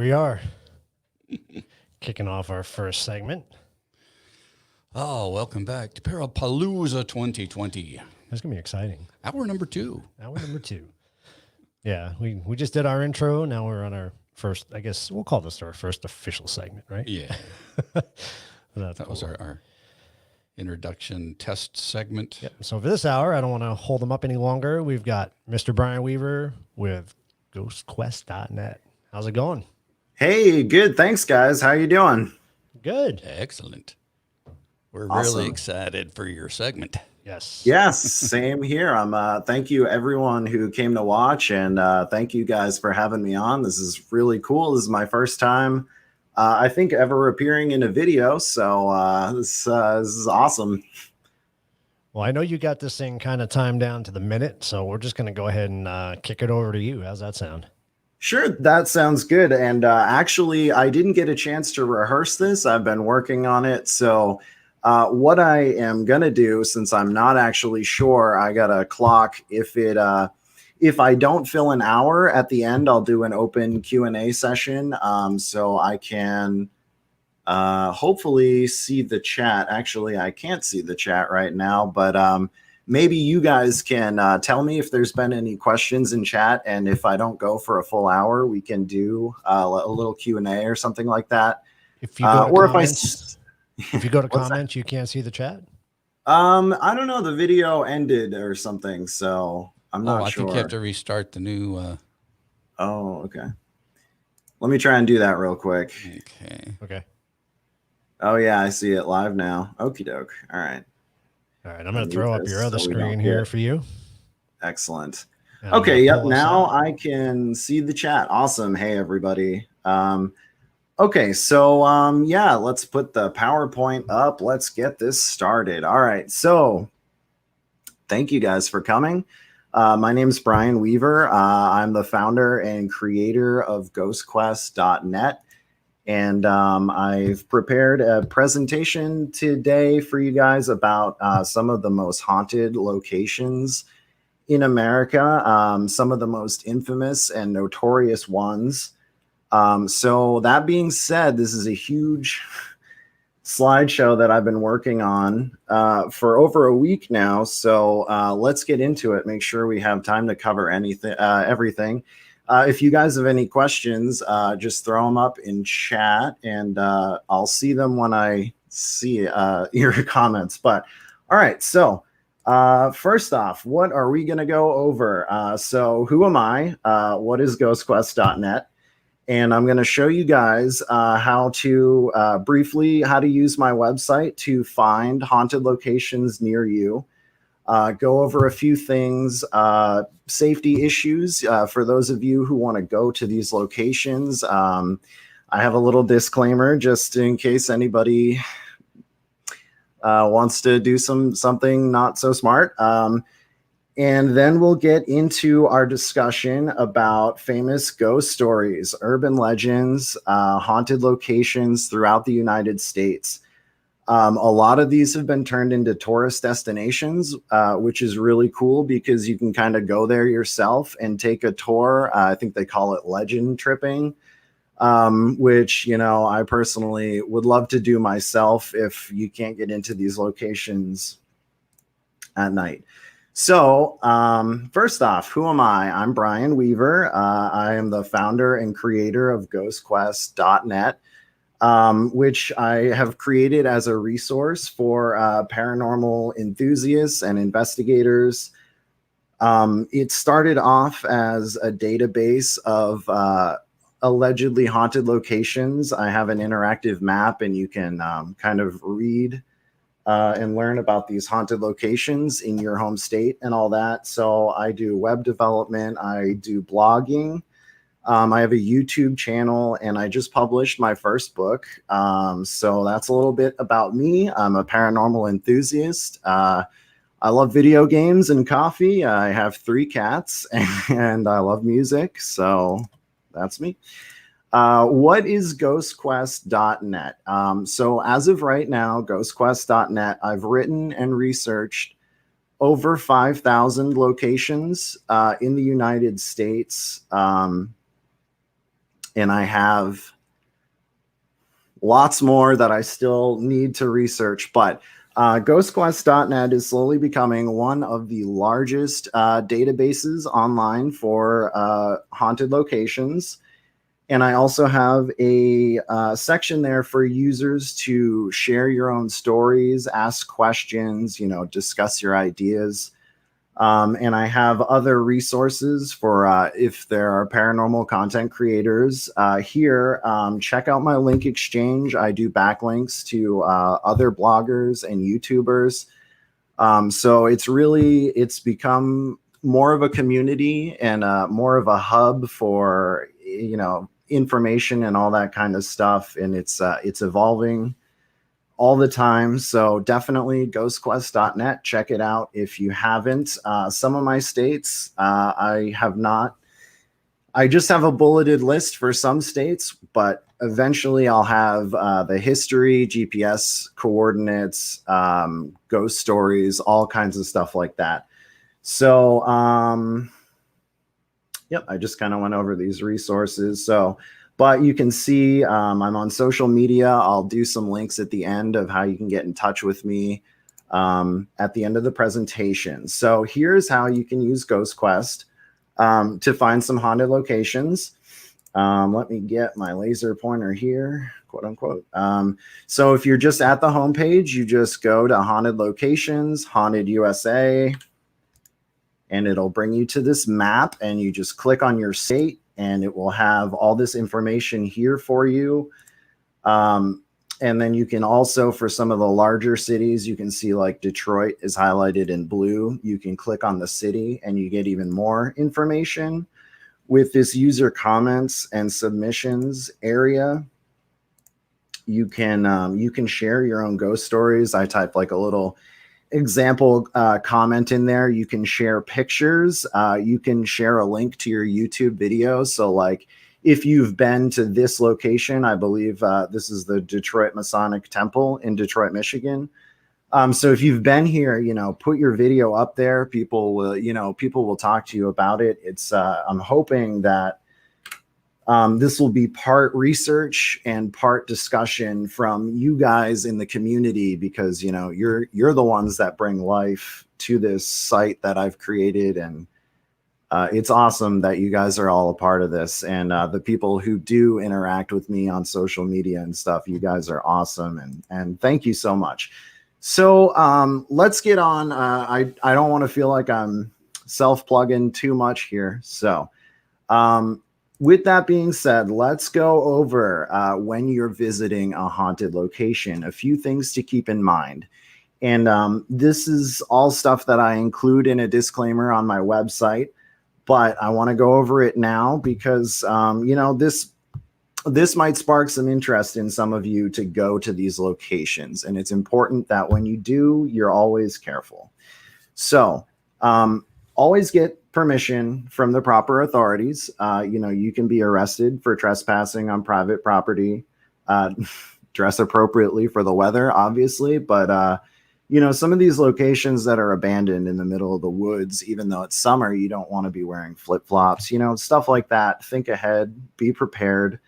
we are, kicking off our first segment. Oh, welcome back to Parapalooza 2020. It's going to be exciting. Hour number 2. Hour number 2. Yeah, we just did our intro. Now we're on our first, I guess we'll call this our first official segment, right? Yeah. That cool. Was our introduction test segment. Yep. So for this hour, I don't want to hold them up any longer. We've got Mr. Brian Weaver with ghostquest.net. How's it going? Hey, good. Thanks, guys. How you doing? Good. Excellent. We're Awesome. really excited for your segment. Yes. Yes, same here. Thank you everyone who came to watch, and thank you guys for having me on. This is really cool. This is my first time, I think, ever appearing in a video. So this is awesome. Well, I know you got this thing kind of timed down to the minute, so we're just going to go ahead and kick it over to you. How's that sound? Sure, that sounds good. And actually, I didn't get a chance to rehearse this. I've been working on it. So what I am going to do, since I'm not actually sure, I got a clock. If I don't fill an hour at the end, I'll do an open Q&A session so I can hopefully see the chat. Actually, I can't see the chat right now, but maybe you guys can tell me if there's been any questions in chat, and if I don't go for a full hour, we can do a little Q&A or something like that. If you go to or comments, if you go to What's comments, you can't see the chat. I don't know. The video ended or something, so I'm not I sure. think you have to restart the new. Oh, okay. Let me try and do that real quick. Okay. Oh yeah, I see it live now. Okie doke. All right. All right. I'm going to throw up your other screen here for you. Excellent. And okay. Yep. Now I can see the chat. Awesome. Hey, everybody. Okay. So, yeah, let's put the PowerPoint up. Let's get this started. All right. So thank you guys for coming. My name is Brian Weaver. I'm the founder and creator of ghostquest.net. And I've prepared a presentation today for you guys about some of the most haunted locations in America, some of the most infamous and notorious ones. So that being said, this is a huge slideshow that I've been working on for over a week now. So let's get into it. Make sure we have time to cover everything. If you guys have any questions, just throw them up in chat, and I'll see them when I see your comments. But all right, so first off, what are we going to go over? So who am I? What is ghostquest.net? And I'm going to show you guys how to use my website to find haunted locations near you. Go over a few things, safety issues for those of you who want to go to these locations. I have a little disclaimer just in case anybody wants to do something not so smart. And then we'll get into our discussion about famous ghost stories, urban legends, haunted locations throughout the United States. A lot of these have been turned into tourist destinations, which is really cool because you can kind of go there yourself and take a tour. I think they call it legend tripping, which, you know, I personally would love to do myself if you can't get into these locations at night. So first off, who am I? I'm Brian Weaver. I am the founder and creator of ghostquest.net. Which I have created as a resource for paranormal enthusiasts and investigators. It started off as a database of allegedly haunted locations. I have an interactive map, and you can kind of read and learn about these haunted locations in your home state and all that. So I do web development. I do blogging. I have a YouTube channel, and I just published my first book. So that's a little bit about me. I'm a paranormal enthusiast. I love video games and coffee. I have 3 cats, and I love music. So that's me. What is ghostquest.net? So as of right now, ghostquest.net, I've written and researched over 5,000 locations in the United States. and I have lots more that I still need to research, but ghostquest.net is slowly becoming one of the largest databases online for haunted locations. And I also have a section there for users to share your own stories, ask questions, discuss your ideas. And I have other resources for if there are paranormal content creators here. Check out my link exchange. I do backlinks to other bloggers and YouTubers. So it's become more of a community and more of a hub for, information and all that kind of stuff. And it's evolving all the time. So definitely ghostquest.net. Check it out if you haven't. Some of my states, I have not. I just have a bulleted list for some states, but eventually I'll have the history, GPS coordinates, ghost stories, all kinds of stuff like that. So, yep, I just kind of went over these resources. So, but you can see I'm on social media. I'll do some links at the end of how you can get in touch with me at the end of the presentation. So here's how you can use GhostQuest to find some haunted locations. Let me get my laser pointer here, quote unquote. So if you're just at the homepage, you just go to Haunted Locations, Haunted USA, and it'll bring you to this map, and you just click on your state and it will have all this information here for you. And then you can also, for some of the larger cities, you can see like Detroit is highlighted in blue. You can click on the city and you get even more information. With this user comments and submissions area, you can share your own ghost stories. I type like a little example comment in there. You can share pictures. You can share a link to your YouTube video. So like if you've been to this location, I believe this is the Detroit Masonic Temple in Detroit, Michigan. So if you've been here, put your video up there. People will talk to you about it. It's I'm hoping that this will be part research and part discussion from you guys in the community, because you're the ones that bring life to this site that I've created, and it's awesome that you guys are all a part of this. And the people who do interact with me on social media and stuff, you guys are awesome, and thank you so much. So let's get on. I don't want to feel like I'm self-plugging too much here. So with that being said, let's go over when you're visiting a haunted location, a few things to keep in mind. And this is all stuff that I include in a disclaimer on my website, but I want to go over it now because, this might spark some interest in some of you to go to these locations. And it's important that when you do, you're always careful. So always get permission from the proper authorities. You can be arrested for trespassing on private property. Dress appropriately for the weather, obviously. But, some of these locations that are abandoned in the middle of the woods, even though it's summer, you don't want to be wearing flip-flops, stuff like that. Think ahead, be prepared.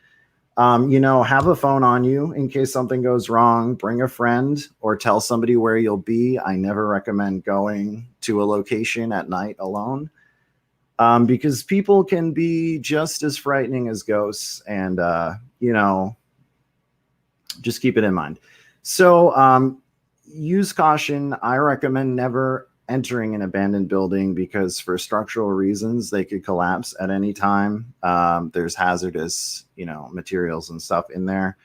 Have a phone on you in case something goes wrong. Bring a friend or tell somebody where you'll be. I never recommend going to a location at night alone because people can be just as frightening as ghosts, and, just keep it in mind. So use caution. I recommend never entering an abandoned building because for structural reasons, they could collapse at any time. There's hazardous, materials and stuff in there.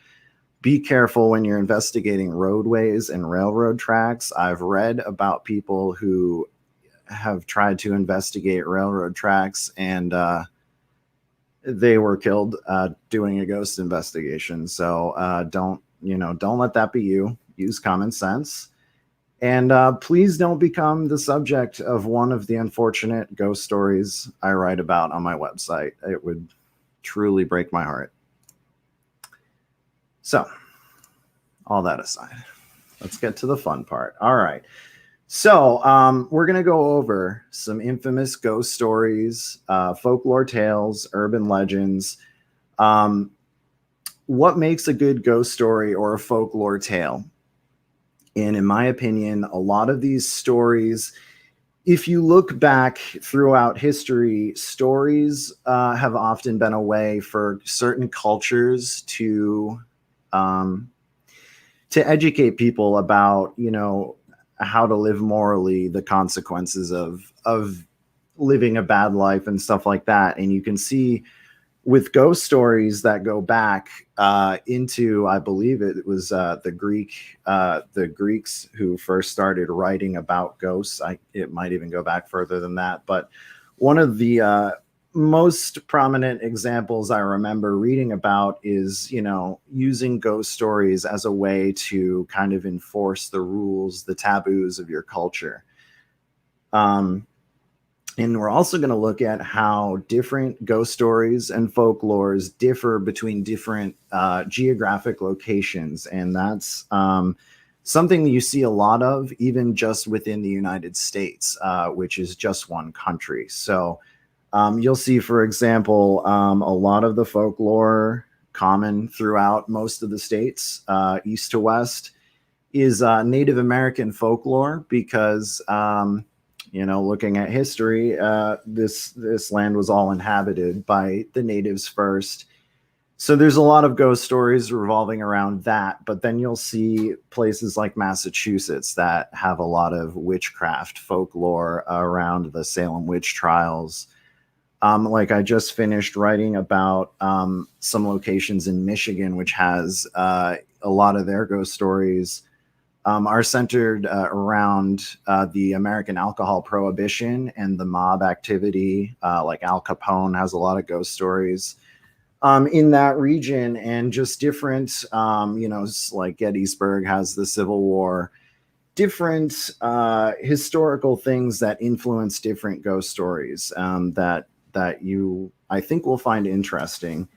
Be careful when you're investigating roadways and railroad tracks. I've read about people who have tried to investigate railroad tracks and they were killed doing a ghost investigation. So don't let that be you. Use common sense. And please don't become the subject of one of the unfortunate ghost stories I write about on my website. It would truly break my heart. So, all that aside, let's get to the fun part. All right. So, we're going to go over some infamous ghost stories, folklore tales, urban legends. What makes a good ghost story or a folklore tale? And in my opinion, a lot of these stories, if you look back throughout history, stories have often been a way for certain cultures to educate people about, how to live morally, the consequences of living a bad life and stuff like that. And you can see with ghost stories that go back into, I believe it was the Greeks who first started writing about ghosts. It might even go back further than that, but one of the most prominent examples I remember reading about is, using ghost stories as a way to kind of enforce the rules, the taboos of your culture. And we're also going to look at how different ghost stories and folklores differ between different geographic locations. And that's something that you see a lot of, even just within the United States, which is just one country. So you'll see, for example, a lot of the folklore common throughout most of the states, east to west, is Native American folklore because, looking at history, this land was all inhabited by the natives first. So there's a lot of ghost stories revolving around that. But then you'll see places like Massachusetts that have a lot of witchcraft folklore around the Salem witch trials. Like I just finished writing about some locations in Michigan, which has a lot of their ghost stories are centered around the American alcohol prohibition and the mob activity. Like Al Capone has a lot of ghost stories in that region, and just different, like Gettysburg has the Civil War, different historical things that influence different ghost stories that you, I think, will find interesting.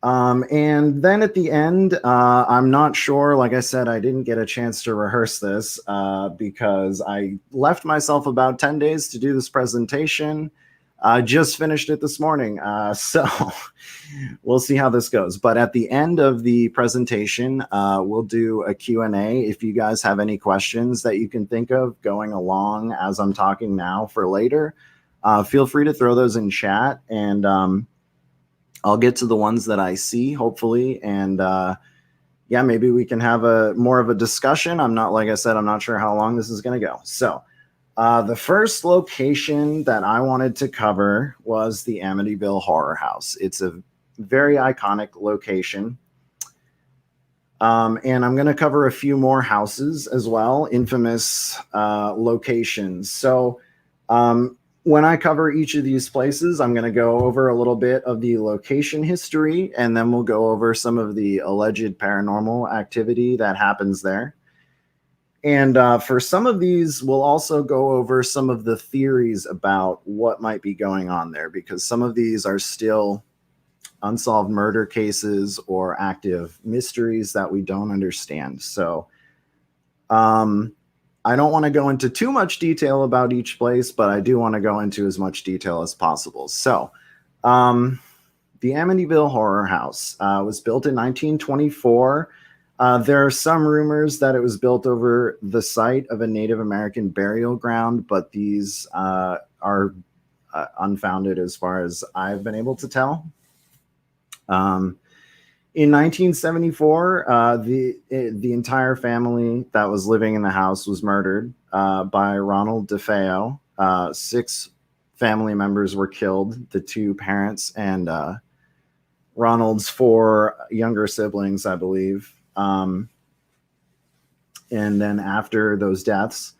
And then at the end, I'm not sure, like I said, I didn't get a chance to rehearse this because I left myself about 10 days to do this presentation. I just finished it this morning. So we'll see how this goes. But at the end of the presentation, we'll do a Q&A. If you guys have any questions that you can think of going along as I'm talking now for later, feel free to throw those in chat, and I'll get to the ones that I see, hopefully. And maybe we can have more of a discussion. Like I said, I'm not sure how long this is going to go. So the first location that I wanted to cover was the Amityville Horror House. It's a very iconic location. And I'm going to cover a few more houses as well, infamous locations. So when I cover each of these places, I'm going to go over a little bit of the location history, and then we'll go over some of the alleged paranormal activity that happens there. And for some of these, we'll also go over some of the theories about what might be going on there, because some of these are still unsolved murder cases or active mysteries that we don't understand. So I don't want to go into too much detail about each place, but I do want to go into as much detail as possible. So the Amityville Horror House was built in 1924. There are some rumors that it was built over the site of a Native American burial ground, but these are unfounded as far as I've been able to tell. In 1974, the entire family that was living in the house was murdered by Ronald DeFeo. 6 family members were killed, the 2 parents and Ronald's 4 younger siblings, I believe. And then after those deaths,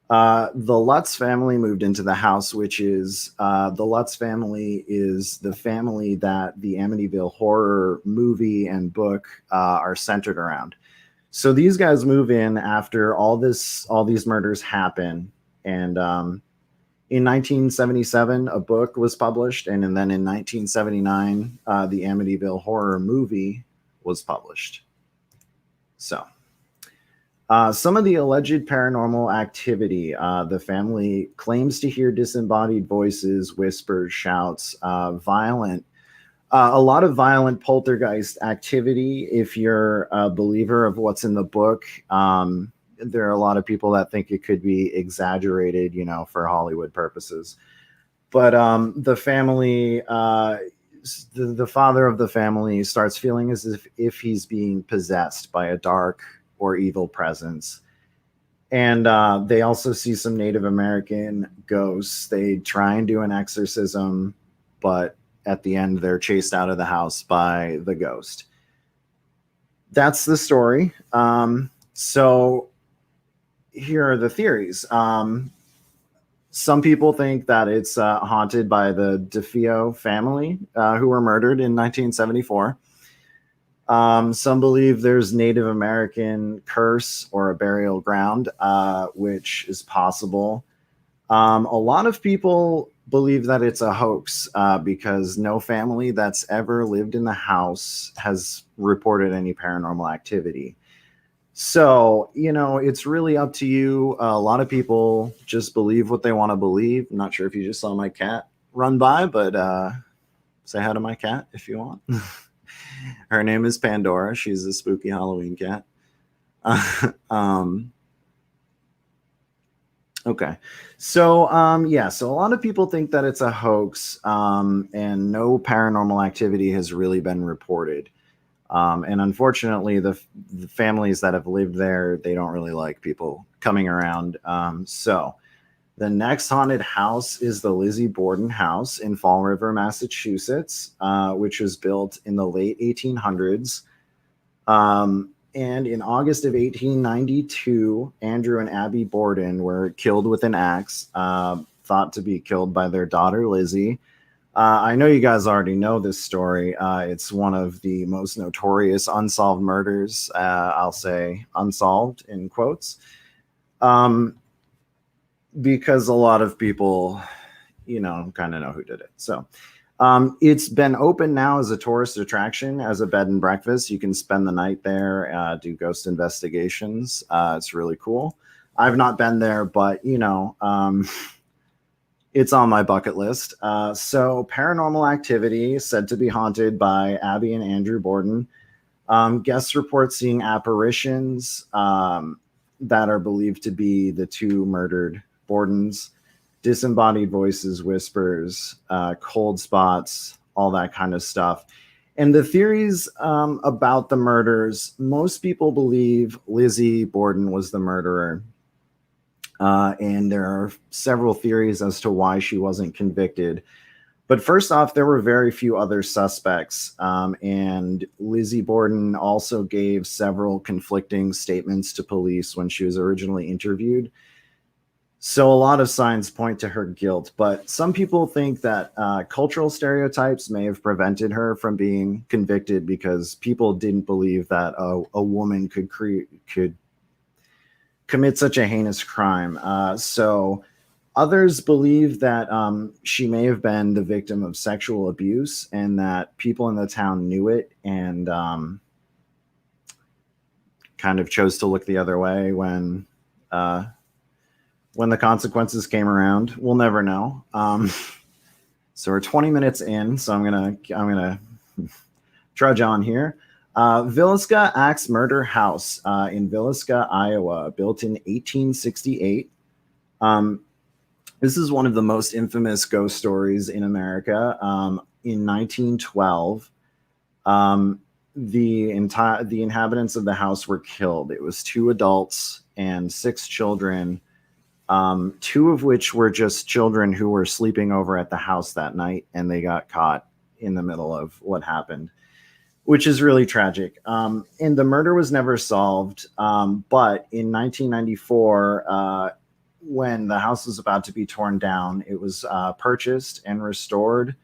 the Lutz family moved into the house, which is the Lutz family is the family that the Amityville Horror movie and book are centered around. So these guys move in after all these murders happen. And in 1977, a book was published. And then in 1979, the Amityville Horror movie was published. So some of the alleged paranormal activity, the family claims to hear disembodied voices, whispers, shouts, violent A lot of violent poltergeist activity. If you're a believer of what's in the book, there are a lot of people that think it could be exaggerated, for Hollywood purposes. But the family, the father of the family starts feeling as if he's being possessed by a dark or evil presence. And they also see some Native American ghosts. They try and do an exorcism, but at the end, they're chased out of the house by the ghost. That's the story. So here are the theories. Some people think that it's haunted by the DeFeo family who were murdered in 1974. Some believe there's Native American curse or a burial ground, which is possible. A lot of people believe that it's a hoax because no family that's ever lived in the house has reported any paranormal activity. So, it's really up to you. A lot of people just believe what they want to believe. I'm not sure if you just saw my cat run by, but say hi to my cat if you want. Her name is Pandora. She's a spooky Halloween cat. Okay. So, so a lot of people think that it's a hoax, and no paranormal activity has really been reported. And unfortunately, the families that have lived there, they don't really like people coming around. So the next haunted house is the Lizzie Borden house in Fall River, Massachusetts, which was built in the late 1800s. And in August of 1892, Andrew and Abby Borden were killed with an axe, thought to be killed by their daughter, Lizzie. I know you guys already know this story. It's one of the most notorious unsolved murders. I'll say unsolved in quotes. Because a lot of people, kind of know who did it. So it's been open now as a tourist attraction, as a bed and breakfast. You can spend the night there, do ghost investigations. It's really cool. I've not been there, but, it's on my bucket list. So Paranormal Activity, said to be haunted by Abby and Andrew Borden. Guests report seeing apparitions that are believed to be the two murdered Bordens, disembodied voices, whispers, cold spots, all that kind of stuff. And the theories about the murders, most people believe Lizzie Borden was the murderer. And there are several theories as to why she wasn't convicted. But first off, there were very few other suspects. And Lizzie Borden also gave several conflicting statements to police when she was originally interviewed. So a lot of signs point to her guilt. But some people think that cultural stereotypes may have prevented her from being convicted because people didn't believe that a woman could commit such a heinous crime. So others believe that she may have been the victim of sexual abuse and that people in the town knew it and kind of chose to look the other way when the consequences came around. We'll never know. So we're 20 minutes in, so I'm gonna trudge on here. Villisca Axe Murder House in Villisca, Iowa, built in 1868. This is one of the most infamous ghost stories in America. In 1912, the inhabitants of the house were killed. It was 2 adults and 6 children, 2 of which were just children who were sleeping over at the house that night, and they got caught in the middle of what happened, which is really tragic. And the murder was never solved. But in 1994, when the house was about to be torn down, it was purchased and restored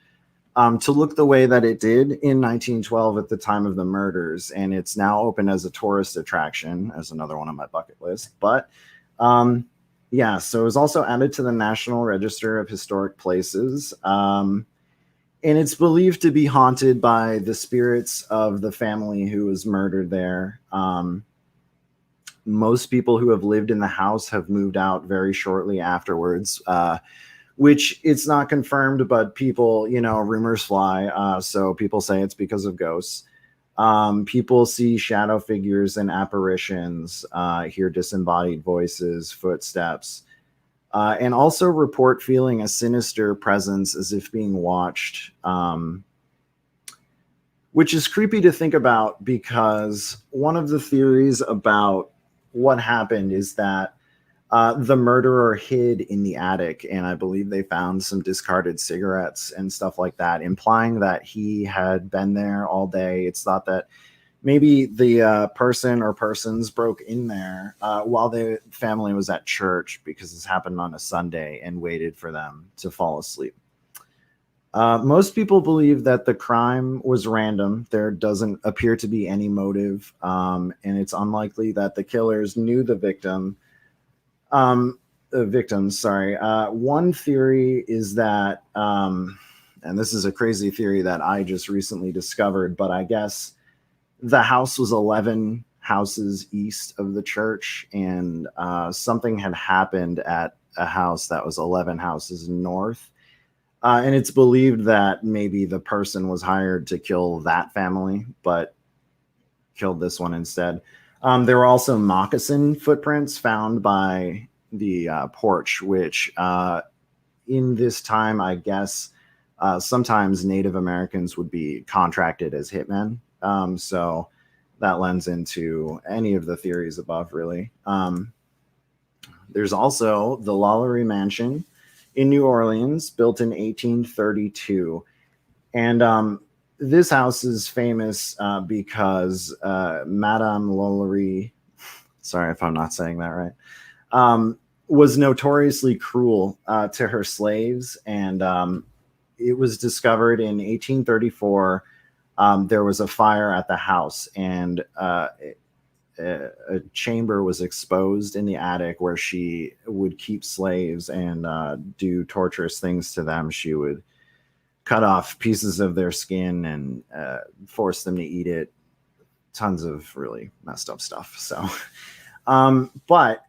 to look the way that it did in 1912 at the time of the murders. And it's now open as a tourist attraction, as another one on my bucket list. But so it was also added to the National Register of Historic Places. And it's believed to be haunted by the spirits of the family who was murdered there. Most people who have lived in the house have moved out very shortly afterwards, which it's not confirmed, but people, rumors fly. So people say it's because of ghosts. People see shadow figures and apparitions, hear disembodied voices, footsteps, and also report feeling a sinister presence as if being watched, which is creepy to think about, because one of the theories about what happened is that the murderer hid in the attic, and I believe they found some discarded cigarettes and stuff like that, implying that he had been there all day. It's thought that maybe the person or persons broke in there while the family was at church, because this happened on a Sunday, and waited for them to fall asleep. Most people believe that the crime was random. There doesn't appear to be any motive, and it's unlikely that the killers knew the victims. Sorry. One theory is that, and this is a crazy theory that I just recently discovered, but I guess the house was 11 houses east of the church, and something had happened at a house that was 11 houses north. And it's believed that maybe the person was hired to kill that family, but killed this one instead. There were also moccasin footprints found by the porch, which in this time, I guess, sometimes Native Americans would be contracted as hitmen. So that lends into any of the theories above, really. There's also the Lalaurie Mansion in New Orleans, built in 1832. And this house is famous because Madame Lalaurie, sorry if I'm not saying that right, was notoriously cruel to her slaves. And it was discovered in 1834. There was a fire at the house, and a chamber was exposed in the attic where she would keep slaves and do torturous things to them. She would cut off pieces of their skin and force them to eat it. Tons of really messed up stuff. So, but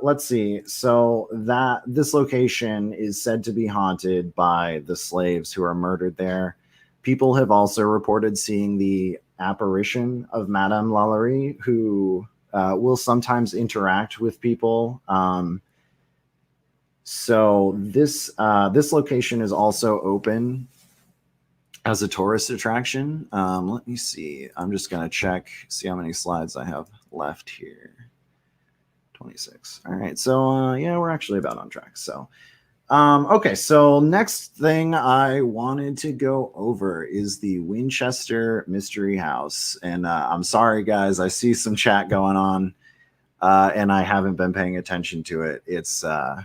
let's see. So that this location is said to be haunted by the slaves who are murdered there. People have also reported seeing the apparition of Madame Lalaurie, who will sometimes interact with people. So this location is also open as a tourist attraction. Let me see. I'm just going to see how many slides I have left here. 26. All right. So yeah, we're actually about on track. So okay, so next thing I wanted to go over is the Winchester Mystery House. And I'm sorry, guys, I see some chat going on, and I haven't been paying attention to it. It's I'll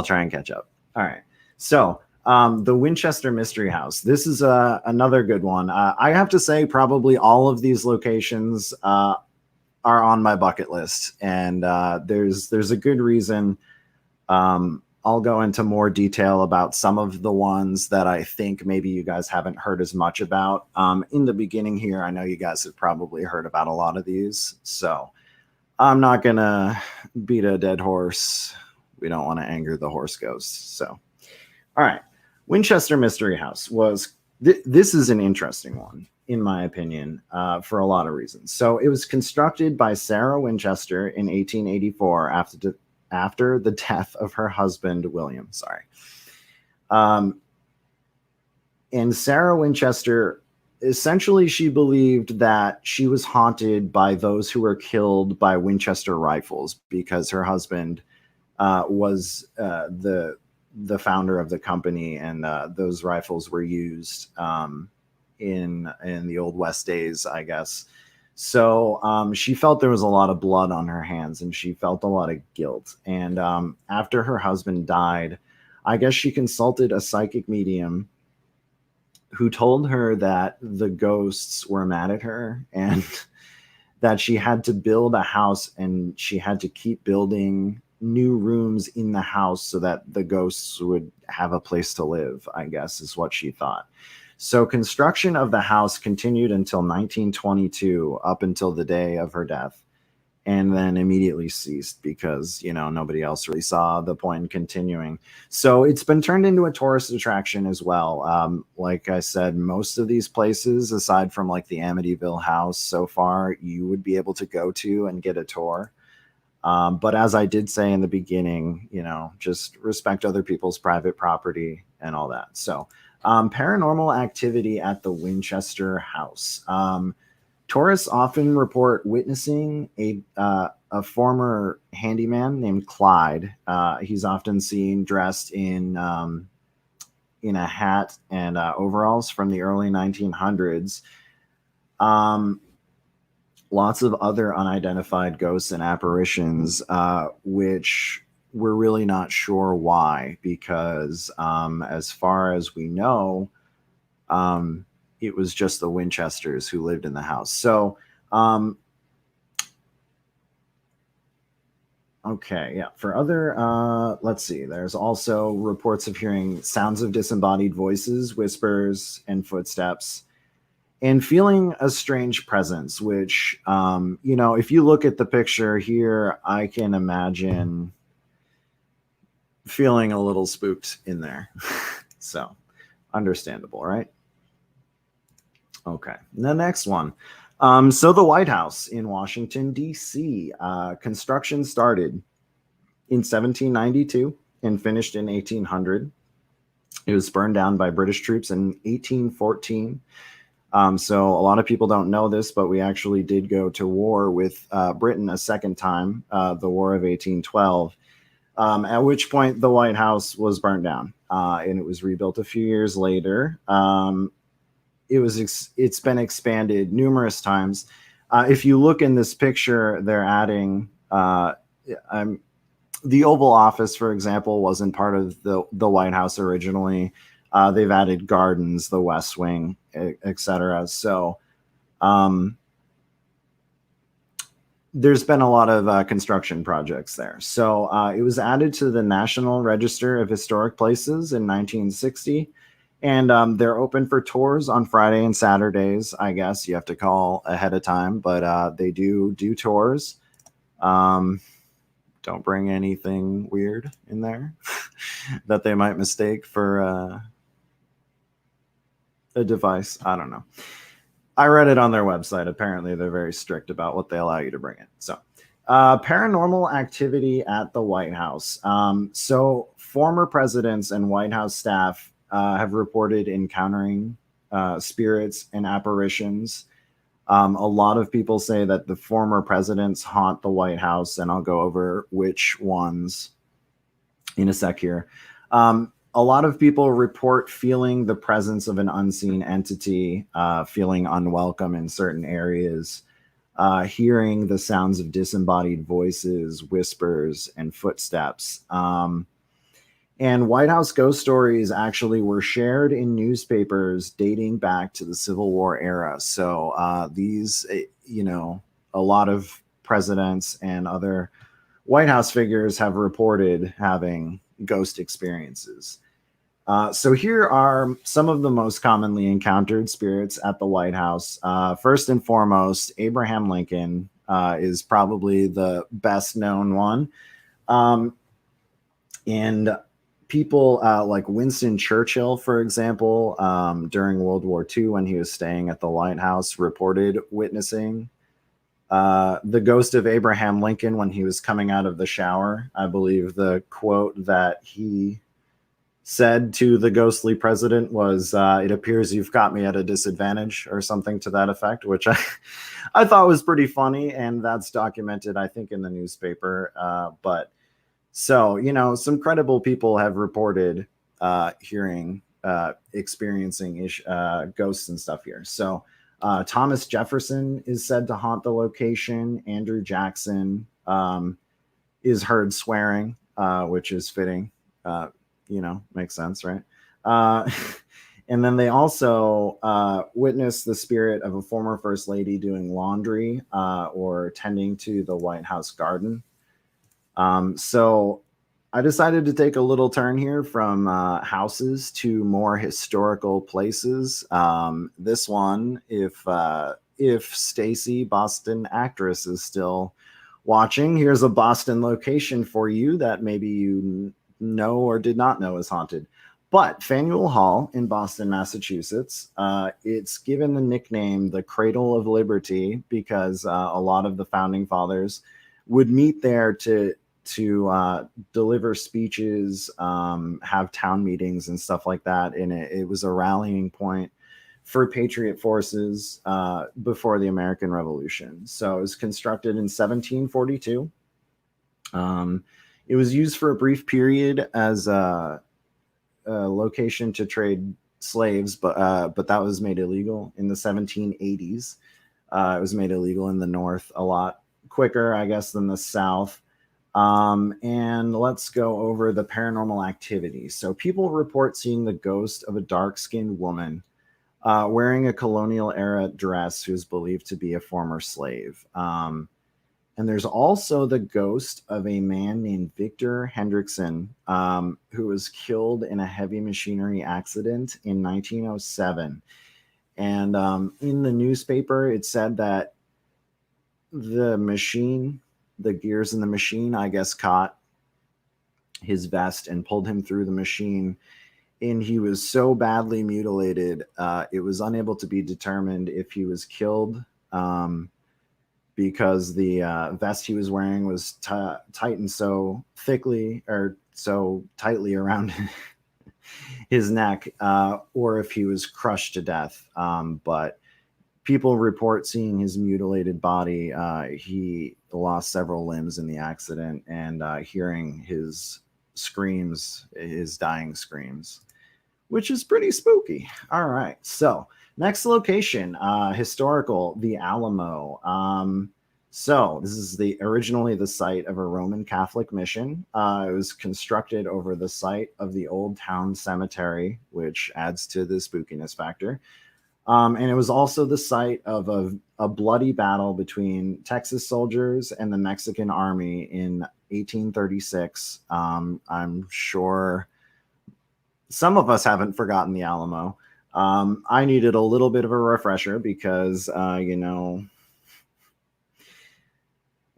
try and catch up. All right, so the Winchester Mystery House. This is another good one. I have to say, probably all of these locations are on my bucket list, and there's a good reason. I'll go into more detail about some of the ones that I think maybe you guys haven't heard as much about. In the beginning here, I know you guys have probably heard about a lot of these, so I'm not going to beat a dead horse. We don't want to anger the horse ghosts. So, all right. Winchester Mystery House this is an interesting one, in my opinion, for a lot of reasons. So it was constructed by Sarah Winchester in 1884 after the death of her husband, William. And Sarah Winchester, essentially, she believed that she was haunted by those who were killed by Winchester rifles, because her husband was the founder of the company, and those rifles were used in the Old West days, I guess. So she felt there was a lot of blood on her hands, and she felt a lot of guilt. And after her husband died, I guess she consulted a psychic medium who told her that the ghosts were mad at her, and that she had to build a house, and she had to keep building new rooms in the house so that the ghosts would have a place to live, I guess is what she thought. So construction of the house continued until 1922, up until the day of her death. and then immediately ceased because, nobody else really saw the point in continuing. So it's been turned into a tourist attraction as well. Like I said, most of these places, aside from like the Amityville house so far, you would be able to go to and get a tour. But as I did say in the beginning, just respect other people's private property and all that. So paranormal activity at the Winchester house. Tourists often report witnessing a former handyman named Clyde. He's often seen dressed in a hat and overalls from the early 1900s. Lots of other unidentified ghosts and apparitions, which we're really not sure why, because as far as we know, it was just the Winchesters who lived in the house. So, okay, yeah. For other, let's see. There's also reports of hearing sounds of disembodied voices, whispers, and footsteps, and feeling a strange presence, which, if you look at the picture here, I can imagine feeling a little spooked in there. So, understandable, right? Okay, the next one. So the White House in Washington, D.C. Construction started in 1792 and finished in 1800. It was burned down by British troops in 1814. So a lot of people don't know this, but we actually did go to war with Britain a second time, the War of 1812, at which point the White House was burned down, and it was rebuilt a few years later. It's been expanded numerous times. If you look in this picture, they're adding the Oval Office, for example, wasn't part of the White House originally. They've added gardens, the West Wing, etc. So there's been a lot of construction projects there. So it was added to the National Register of Historic Places in 1960. And they're open for tours on Friday and Saturdays. I guess you have to call ahead of time, but they do tours. Don't bring anything weird in there that they might mistake for a device. I don't know. I read it on their website. Apparently, they're very strict about what they allow you to bring in. So, paranormal activity at the White House. So, former presidents and White House staff have reported encountering spirits and apparitions. A lot of people say that the former presidents haunt the White House, and I'll go over which ones in a sec here. A lot of people report feeling the presence of an unseen entity, feeling unwelcome in certain areas, hearing the sounds of disembodied voices, whispers, and footsteps. And White House ghost stories actually were shared in newspapers dating back to the Civil War era. So these, a lot of presidents and other White House figures have reported having ghost experiences. So here are some of the most commonly encountered spirits at the White House. First and foremost, Abraham Lincoln is probably the best known one. And people like Winston Churchill, for example, during World War II, when he was staying at the White House, reported witnessing the ghost of Abraham Lincoln when he was coming out of the shower. I believe the quote that he said to the ghostly president was, "It appears you've got me at a disadvantage," or something to that effect, which I thought was pretty funny. And that's documented, I think, in the newspaper. But so, some credible people have reported hearing, experiencing ghosts and stuff here. So Thomas Jefferson is said to haunt the location. Andrew Jackson is heard swearing, which is fitting. Makes sense, right? And then they also witnessed the spirit of a former first lady doing laundry or tending to the White House garden. So I decided to take a little turn here from houses to more historical places. This one, if Stacy, Boston actress, is still watching, here's a Boston location for you that maybe you know or did not know is haunted. But Faneuil Hall in Boston, Massachusetts, it's given the nickname the Cradle of Liberty because a lot of the founding fathers would meet there to deliver speeches, have town meetings and stuff like that. And it was a rallying point for patriot forces before the American Revolution. So it was constructed in 1742. It was used for a brief period as a location to trade slaves, but that was made illegal in the 1780s. It was made illegal in the North a lot quicker, I guess, than the South. And let's go over the paranormal activity. So people report seeing the ghost of a dark-skinned woman wearing a colonial era dress who's believed to be a former slave. And there's also the ghost of a man named Victor Hendrickson, who was killed in a heavy machinery accident in 1907. And in the newspaper, it said that the gears in the machine, I guess, caught his vest and pulled him through the machine. And he was so badly mutilated, it was unable to be determined if he was killed because the vest he was wearing was tightened so thickly or so tightly around his neck, or if he was crushed to death. But people report seeing his mutilated body. He lost several limbs in the accident, and hearing his screams, his dying screams, which is pretty spooky. All right. So next location, historical, the Alamo. So this is originally the site of a Roman Catholic mission. It was constructed over the site of the Old Town Cemetery, which adds to the spookiness factor. And it was also the site of a bloody battle between Texas soldiers and the Mexican army in 1836. I'm sure some of us haven't forgotten the Alamo. I needed a little bit of a refresher because,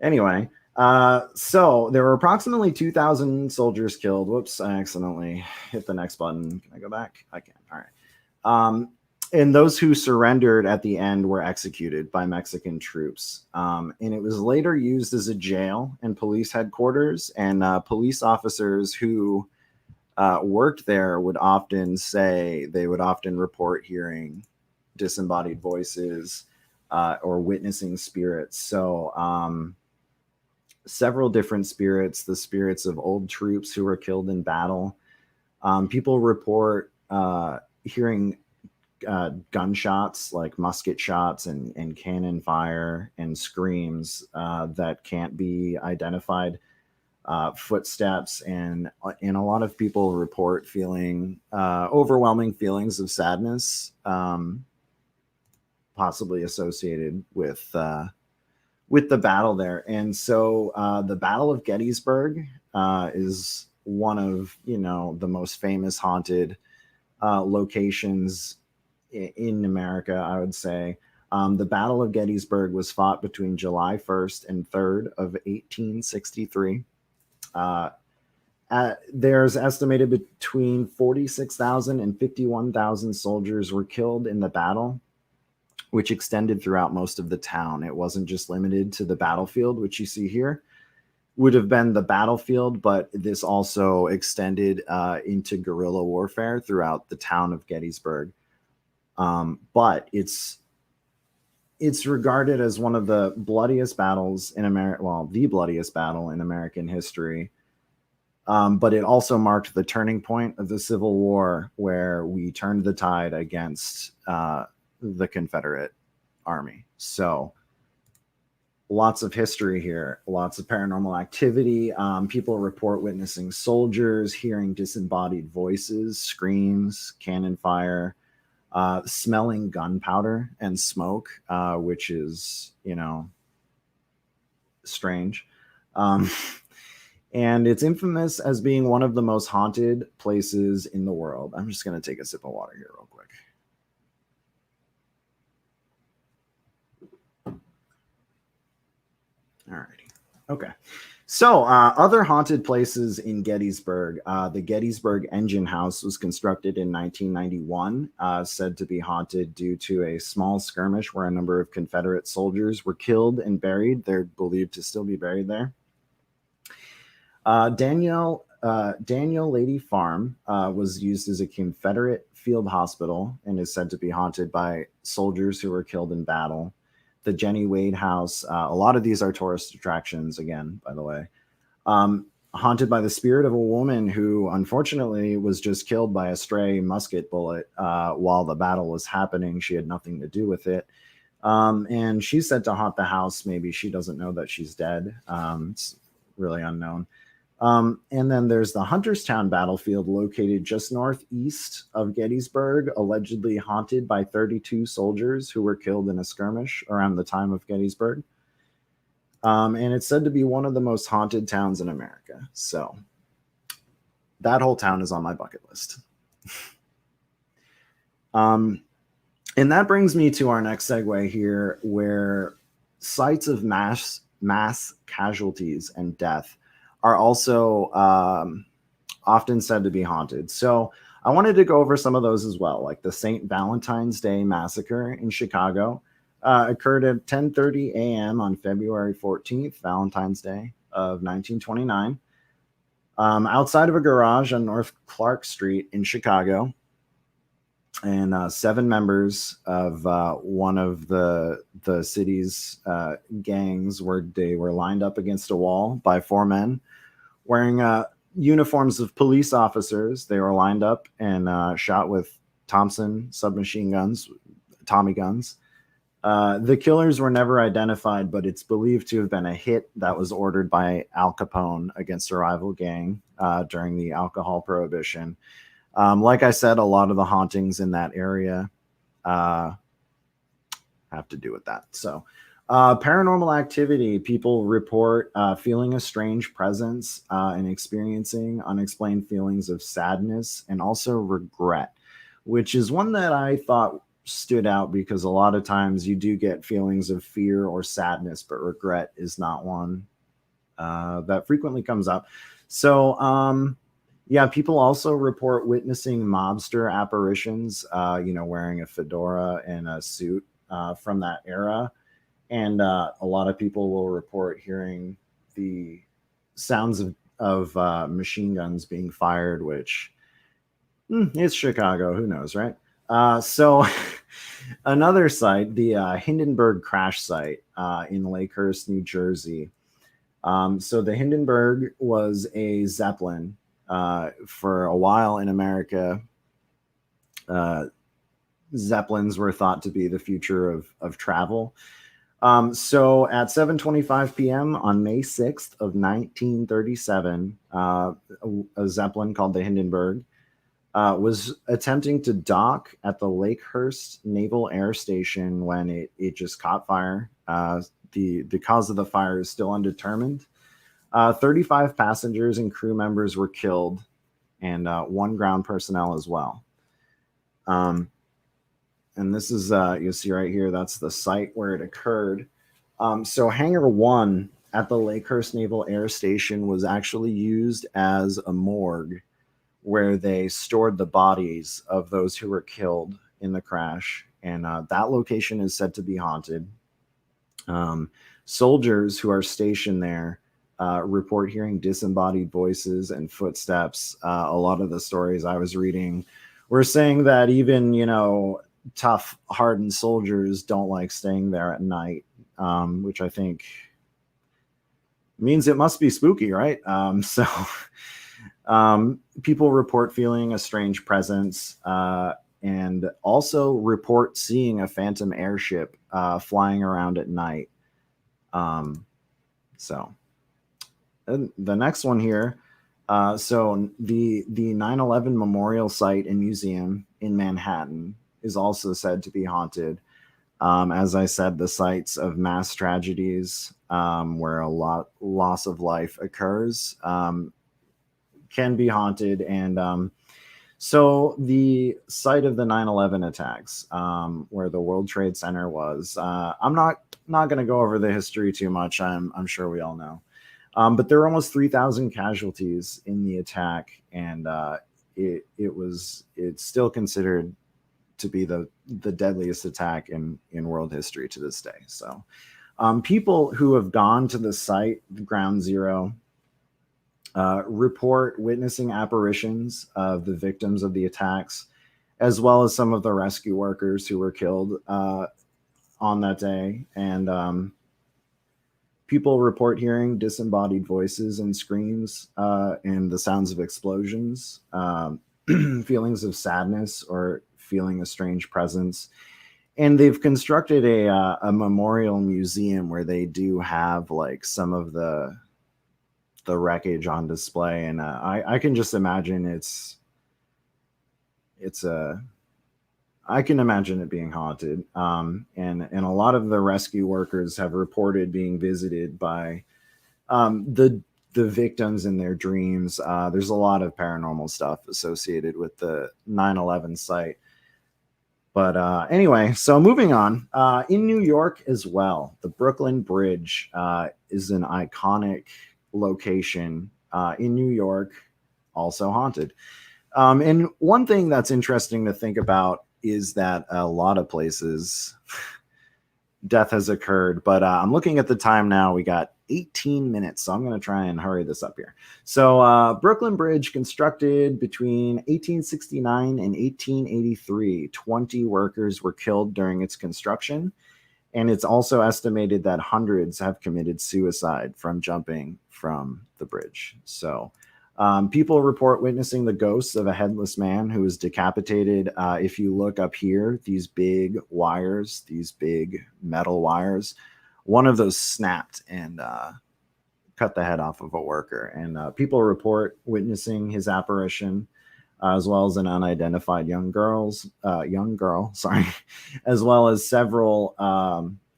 anyway, so there were approximately 2,000 soldiers killed. Whoops, I accidentally hit the next button. Can I go back? I can. All right. And those who surrendered at the end were executed by Mexican troops. And it was later used as a jail and police headquarters. And police officers who worked there would often report hearing disembodied voices or witnessing spirits. So several different spirits, the spirits of old troops who were killed in battle. People report hearing gunshots, like musket shots and cannon fire and screams that can't be identified, footsteps, and a lot of people report feeling overwhelming feelings of sadness, possibly associated with the battle there. And so the Battle of Gettysburg is one of the most famous haunted locations in America, I would say. The Battle of Gettysburg was fought between July 1st and 3rd of 1863. There's estimated between 46,000 and 51,000 soldiers were killed in the battle, which extended throughout most of the town. It wasn't just limited to the battlefield, which you see here would have been the battlefield, but this also extended into guerrilla warfare throughout the town of Gettysburg. But it's regarded as one of the bloodiest battles in America. Well, the bloodiest battle in American history. But it also marked the turning point of the Civil War, where we turned the tide against the Confederate Army. So lots of history here, lots of paranormal activity. People report witnessing soldiers, hearing disembodied voices, screams, cannon fire, smelling gunpowder and smoke, which is, strange. And it's infamous as being one of the most haunted places in the world. I'm just going to take a sip of water here real quick. Alrighty. Okay. So, other haunted places in Gettysburg. The Gettysburg Engine House was constructed in 1991, said to be haunted due to a small skirmish where a number of Confederate soldiers were killed and buried. They're believed to still be buried there. Daniel Lady Farm was used as a Confederate field hospital and is said to be haunted by soldiers who were killed in battle. The Jenny Wade House. A lot of these are tourist attractions, again, by the way. Haunted by the spirit of a woman who unfortunately was just killed by a stray musket bullet while the battle was happening. She had nothing to do with it. And she's said to haunt the house. Maybe she doesn't know that she's dead. It's really unknown. And then there's the Hunterstown battlefield located just northeast of Gettysburg, allegedly haunted by 32 soldiers who were killed in a skirmish around the time of Gettysburg. And it's said to be one of the most haunted towns in America. So that whole town is on my bucket list. And that brings me to our next segue here, where sites of mass casualties and death are also often said to be haunted. So I wanted to go over some of those as well, like the St. Valentine's Day Massacre in Chicago. Occurred at 10:30 a.m. on February 14th, Valentine's Day of 1929, outside of a garage on North Clark Street in Chicago. And 7 members of one of the city's gangs were lined up against a wall by 4 men wearing uniforms of police officers. They were lined up and shot with Thompson submachine guns, Tommy guns. The killers were never identified, but it's believed to have been a hit that was ordered by Al Capone against a rival gang during the alcohol prohibition. Like I said, a lot of the hauntings in that area have to do with that. So paranormal activity, people report feeling a strange presence and experiencing unexplained feelings of sadness and also regret, which is one that I thought stood out because a lot of times you do get feelings of fear or sadness, but regret is not one that frequently comes up. So yeah, people also report witnessing mobster apparitions, wearing a fedora and a suit from that era. And a lot of people will report hearing the sounds of machine guns being fired, which it's Chicago, who knows, right? So another site, the Hindenburg crash site in Lakehurst, New Jersey. So the Hindenburg was a Zeppelin for a while in America. Zeppelins were thought to be the future of travel. So at 7:25 p.m. on May 6th of 1937, a Zeppelin called the Hindenburg was attempting to dock at the Lakehurst Naval Air Station when it just caught fire. The cause of the fire is still undetermined. 35 passengers and crew members were killed, and 1 ground personnel as well. And this is, you'll see right here, that's the site where it occurred. So Hangar 1 at the Lakehurst Naval Air Station was actually used as a morgue where they stored the bodies of those who were killed in the crash. And that location is said to be haunted. Soldiers who are stationed there report hearing disembodied voices and footsteps. A lot of the stories I was reading were saying that even, tough, hardened soldiers don't like staying there at night, which I think means it must be spooky, right? So people report feeling a strange presence and also report seeing a phantom airship flying around at night. So and the next one here, so the 9/11 Memorial Site and Museum in Manhattan is also said to be haunted. As I said, the sites of mass tragedies where a loss of life occurs can be haunted. And so the site of the 9/11 attacks, where the World Trade Center was, I'm not going to go over the history too much. I'm sure we all know. But there were almost 3,000 casualties in the attack, and it's still considered to be the deadliest attack in world history to this day. So people who have gone to the site, Ground Zero, report witnessing apparitions of the victims of the attacks, as well as some of the rescue workers who were killed on that day. And people report hearing disembodied voices and screams and the sounds of explosions, feelings of sadness or feeling a strange presence. And they've constructed a memorial museum where they do have like some of the wreckage on display. And I can just imagine I can imagine it being haunted. And a lot of the rescue workers have reported being visited by the victims in their dreams. There's a lot of paranormal stuff associated with the 9/11 site. But anyway, so moving on, in New York as well, the Brooklyn Bridge is an iconic location in New York, also haunted. And one thing that's interesting to think about is that a lot of places death has occurred, but I'm looking at the time now. We got 18 minutes, so I'm going to try and hurry this up here. So Brooklyn Bridge, constructed between 1869 and 1883. 20 workers were killed during its construction, and it's also estimated that hundreds have committed suicide from jumping from the bridge. So people report witnessing the ghosts of a headless man who was decapitated. If you look up here, these big wires, these big metal wires, one of those snapped and cut the head off of a worker. And people report witnessing his apparition, as well as an unidentified young girl, as well as several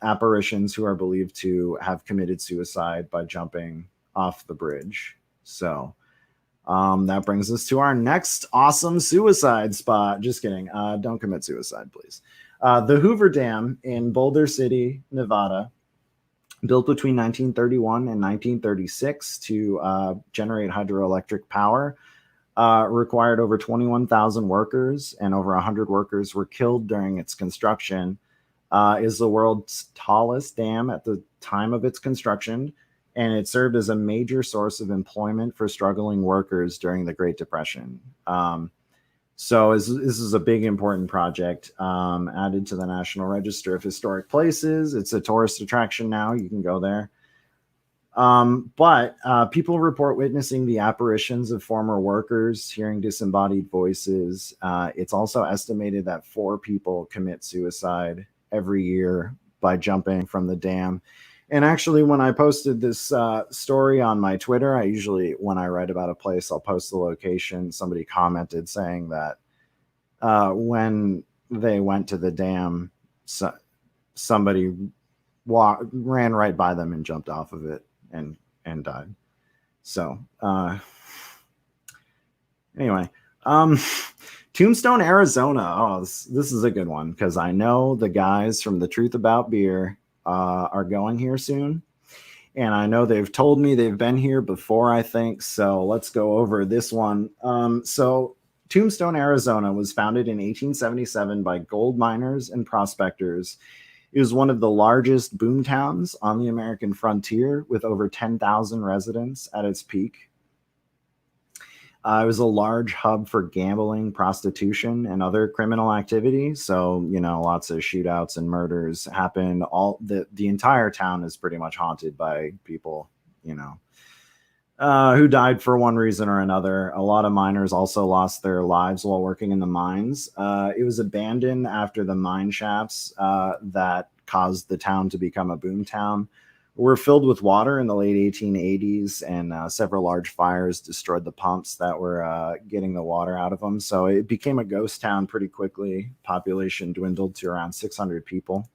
apparitions who are believed to have committed suicide by jumping off the bridge. So that brings us to our next awesome suicide spot. Just kidding. Don't commit suicide, please. The Hoover Dam in Boulder City, Nevada, built between 1931 and 1936 to generate hydroelectric power, required over 21,000 workers, and over 100 workers were killed during its construction. Is the world's tallest dam at the time of its construction, and it served as a major source of employment for struggling workers during the Great Depression. So this is a big, important project, added to the National Register of Historic Places. It's a tourist attraction now. You can go there. But people report witnessing the apparitions of former workers, hearing disembodied voices. It's also estimated that 4 people commit suicide every year by jumping from the dam. And actually, when I posted this story on my Twitter, I usually, when I write about a place, I'll post the location. Somebody commented saying that when they went to the dam, somebody ran right by them and jumped off of it and died. So anyway, Tombstone, Arizona. Oh, this is a good one because I know the guys from The Truth About Beer are going here soon, and I know they've told me they've been here before, I think. So let's go over this one. So Tombstone, Arizona was founded in 1877 by gold miners and prospectors. It was one of the largest boom towns on the American frontier, with over 10,000 residents at its peak. It was a large hub for gambling, prostitution, and other criminal activity. So, lots of shootouts and murders happened. The entire town is pretty much haunted by people, who died for one reason or another. A lot of miners also lost their lives while working in the mines. It was abandoned after the mine shafts that caused the town to become a boom town were filled with water in the late 1880s, and several large fires destroyed the pumps that were getting the water out of them. So it became a ghost town pretty quickly. Population dwindled to around 600 people.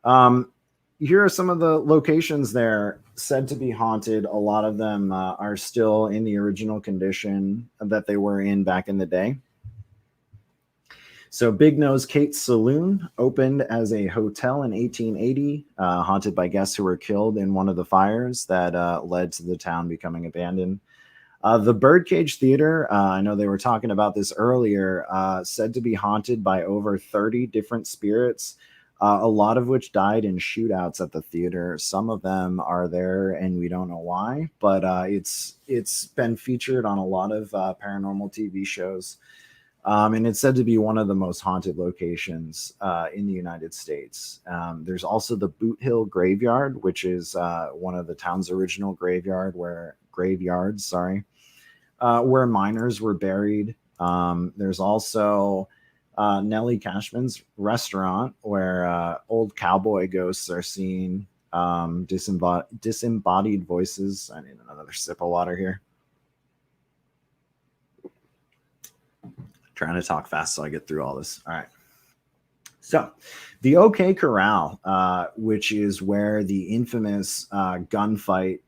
Here are some of the locations there said to be haunted. A lot of them are still in the original condition that they were in back in the day. So Big Nose Kate's Saloon opened as a hotel in 1880, haunted by guests who were killed in one of the fires that led to the town becoming abandoned. The Birdcage Theater, I know they were talking about this earlier, said to be haunted by over 30 different spirits, a lot of which died in shootouts at the theater. Some of them are there, and we don't know why, but it's been featured on a lot of paranormal TV shows. And it's said to be one of the most haunted locations in the United States. There's also the Boot Hill Graveyard, which is one of the town's original graveyards, where miners were buried. There's also Nellie Cashman's restaurant, where old cowboy ghosts are seen. Disembodied voices. I need another sip of water here. Trying to talk fast so I get through all this. All right. So the OK Corral, which is where the infamous gunfight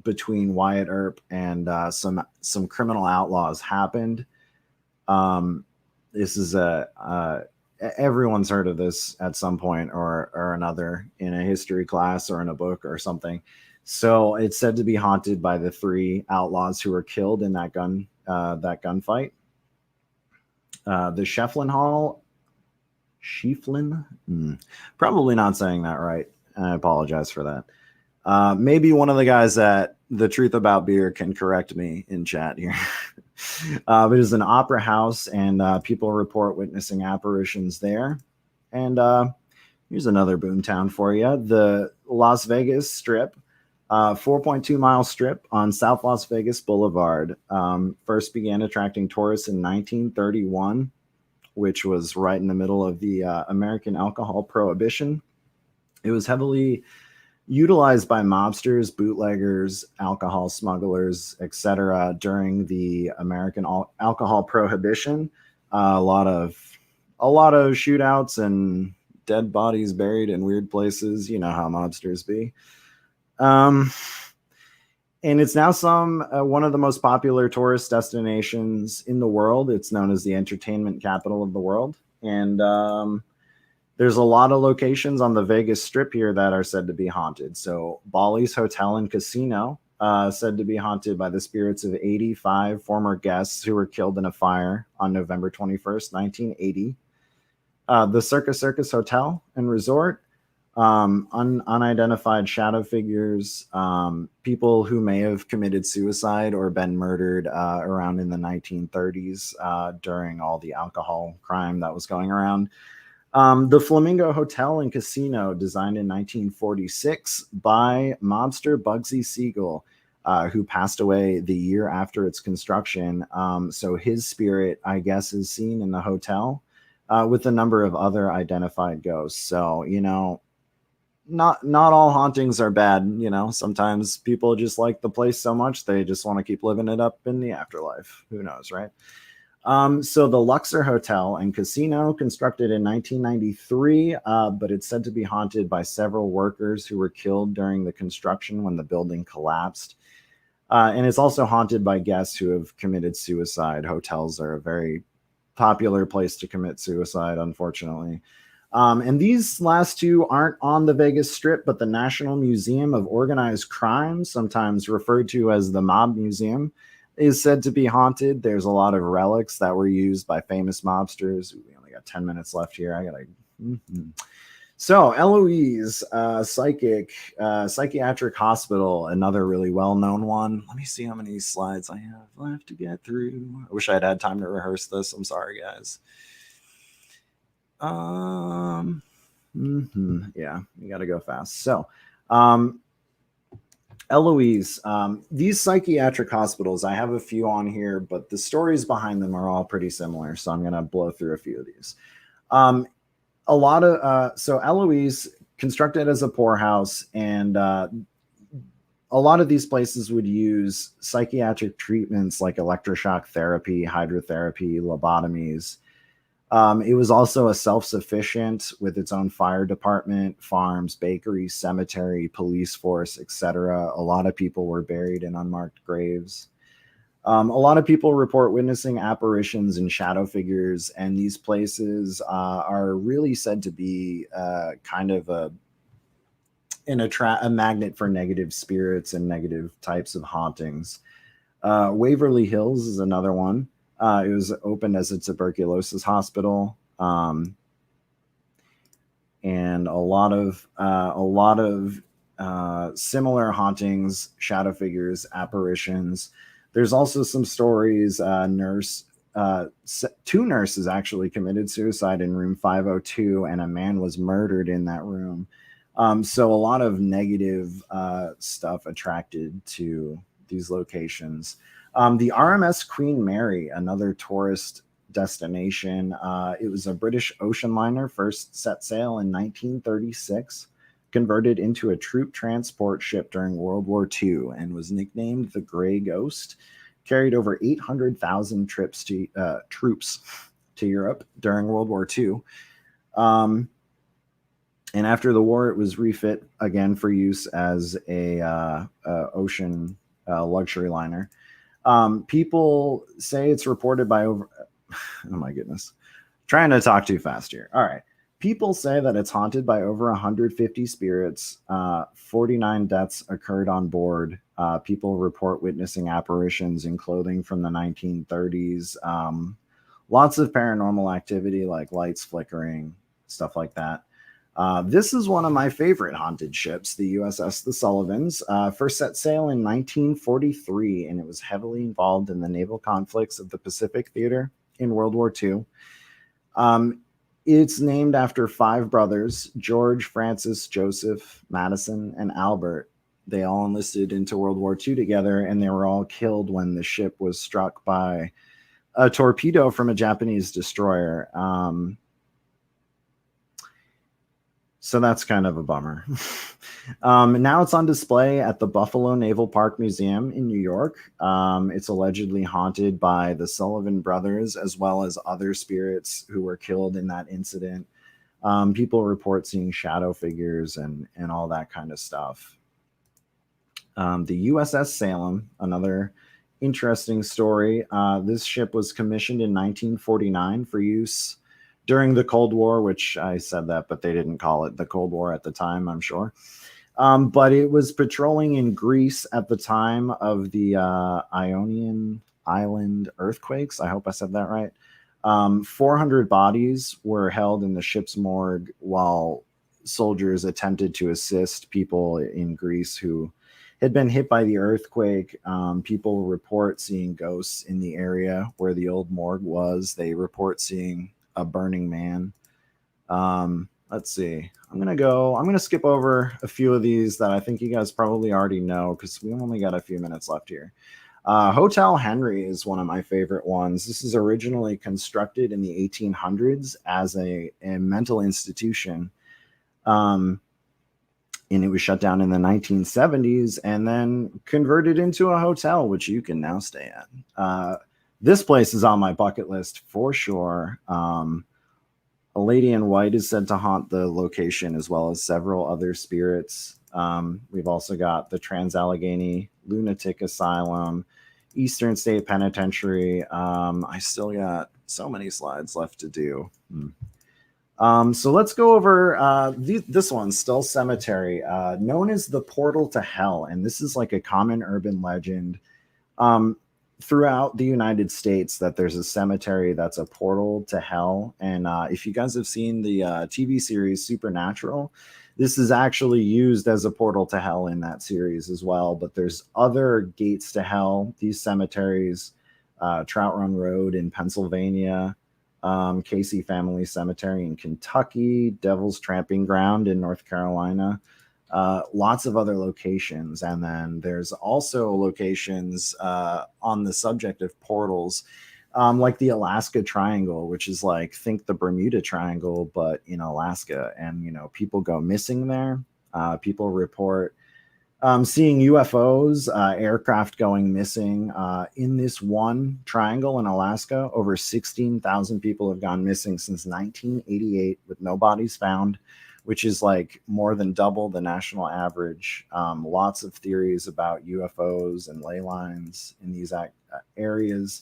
between Wyatt Earp and some criminal outlaws happened. This is everyone's heard of this at some point or another in a history class or in a book or something. So it's said to be haunted by the 3 outlaws who were killed in that gunfight. The Schieflin, probably not saying that right. I apologize for that. Maybe one of the guys at The Truth About Beer can correct me in chat here. But it's an opera house, and people report witnessing apparitions there. And here's another boomtown for you. The Las Vegas Strip, 4.2-mile strip on South Las Vegas Boulevard, first began attracting tourists in 1931, which was right in the middle of the American alcohol prohibition. It was heavily utilized by mobsters, bootleggers, alcohol smugglers, etc. during the American alcohol prohibition. A lot of shootouts and dead bodies buried in weird places. You know how mobsters be. And it's now one of the most popular tourist destinations in the world. It's known as the entertainment capital of the world. And there's a lot of locations on the Vegas Strip here that are said to be haunted. So Bally's Hotel and Casino, said to be haunted by the spirits of 85 former guests who were killed in a fire on November 21st, 1980. The Circus Hotel and Resort, unidentified shadow figures, people who may have committed suicide or been murdered around in the 1930s during all the alcohol crime that was going around. The Flamingo Hotel and Casino, designed in 1946 by mobster Bugsy Siegel, who passed away the year after its construction. So his spirit, I guess, is seen in the hotel with a number of other identified ghosts. So, not all hauntings are bad. Sometimes people just like the place so much they just want to keep living it up in the afterlife. Who knows, right? So the Luxor Hotel and Casino, constructed in 1993, but it's said to be haunted by several workers who were killed during the construction when the building collapsed. And it's also haunted by guests who have committed suicide. Hotels are a very popular place to commit suicide, unfortunately. And these last 2 aren't on the Vegas Strip, but the National Museum of Organized Crime, sometimes referred to as the Mob Museum, is said to be haunted. There's a lot of relics that were used by famous mobsters. We only got 10 minutes left here. So Eloise, psychiatric hospital, another really well-known one. Let me see how many slides I have left to get through. I wish I'd had time to rehearse this. I'm sorry, guys. Yeah, you got to go fast. So, Eloise, these psychiatric hospitals, I have a few on here, but the stories behind them are all pretty similar. So I'm going to blow through a few of these. So Eloise, constructed as a poorhouse, and a lot of these places would use psychiatric treatments like electroshock therapy, hydrotherapy, lobotomies. It was also a self-sufficient with its own fire department, farms, bakery, cemetery, police force, etc. A lot of people were buried in unmarked graves. A lot of people report witnessing apparitions and shadow figures, and these places are really said to be kind of a magnet for negative spirits and negative types of hauntings. Waverly Hills is another one. It was opened as a tuberculosis hospital, and a lot of similar hauntings, shadow figures, apparitions. There's also some stories. Two nurses actually committed suicide in room 502, and a man was murdered in that room. So a lot of negative stuff attracted to these locations. The RMS Queen Mary, another tourist destination. It was a British ocean liner, first set sail in 1936, converted into a troop transport ship during World War II, and was nicknamed the Grey Ghost. Carried over 800,000 troops to Europe during World War II. And after the war, it was refit again for use as a ocean luxury liner. People say it's reported by over... Oh my goodness. Trying to talk too fast here. All right. People say that it's haunted by over 150 spirits. 49 deaths occurred on board. People report witnessing apparitions in clothing from the 1930s. Lots of paranormal activity, like lights flickering, stuff like that. This is one of my favorite haunted ships, the USS The Sullivans. First set sail in 1943, and it was heavily involved in the naval conflicts of the Pacific Theater in World War II. It's named after 5 brothers: George, Francis, Joseph, Madison, and Albert. They all enlisted into World War II together, and they were all killed when the ship was struck by a torpedo from a Japanese destroyer. So that's kind of a bummer. Now it's on display at the Buffalo Naval Park Museum in New York. It's allegedly haunted by the Sullivan brothers, as well as other spirits who were killed in that incident. People report seeing shadow figures and all that kind of stuff. The USS Salem, another interesting story. This ship was commissioned in 1949 for use during the Cold War, which I said that, but they didn't call it the Cold War at the time, I'm sure. But it was patrolling in Greece at the time of the Ionian Island earthquakes. I hope I said that right. 400 bodies were held in the ship's morgue while soldiers attempted to assist people in Greece who had been hit by the earthquake. People report seeing ghosts in the area where the old morgue was. They report seeing a burning man. Let's see. I'm gonna skip over a few of these that I think you guys probably already know, because we only got a few minutes left here. Hotel Henry is one of my favorite ones. This is originally constructed in the 1800s as a mental institution. And it was shut down in the 1970s and then converted into a hotel, which you can now stay at. This place is on my bucket list for sure. A lady in white is said to haunt the location, as well as several other spirits. We've also got the Trans-Allegheny Lunatic Asylum, Eastern State Penitentiary. I still got so many slides left to do. So let's go over this one, Still Cemetery, known as the Portal to Hell. And this is like a common urban legend throughout the United States, that there's a cemetery that's a portal to hell. And if you guys have seen the TV series Supernatural, this is actually used as a portal to hell in that series as well. But there's other gates to hell. These cemeteries, Trout Run Road in Pennsylvania, Casey Family Cemetery in Kentucky, Devil's Tramping Ground in North Carolina, lots of other locations. And then there's also locations on the subject of portals, like the Alaska Triangle, which is like, think the Bermuda Triangle, but in Alaska. And, you know, people go missing there. People report seeing UFOs, aircraft going missing. In this one triangle in Alaska, over 16,000 people have gone missing since 1988 with no bodies found, which is like more than double the national average. Lots of theories about UFOs and ley lines in these areas.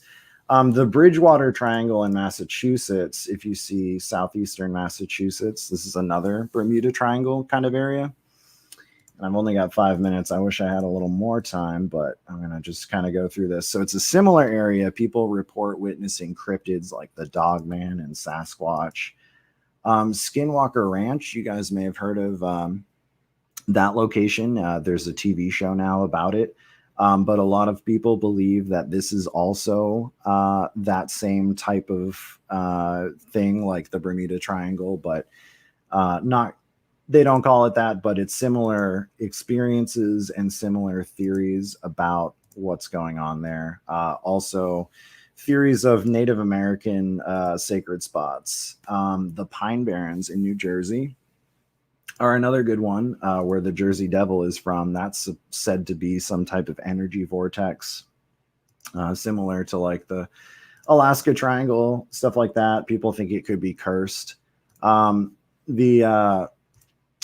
The Bridgewater Triangle in Massachusetts, if you see southeastern Massachusetts, this is another Bermuda Triangle kind of area. And I've only got 5 minutes. I wish I had a little more time, but I'm going to just kind of go through this. So it's a similar area. People report witnessing cryptids like the Dogman and Sasquatch. Skinwalker Ranch, you guys may have heard of that location. There's a TV show now about it. But a lot of people believe that this is also that same type of thing like the Bermuda Triangle, but they don't call it that, but it's similar experiences and similar theories about what's going on there. Also, theories of Native American sacred spots. The Pine Barrens in New Jersey are another good one, where the Jersey Devil is from. That's said to be some type of energy vortex, similar to like the Alaska Triangle, stuff like that. People think it could be cursed. The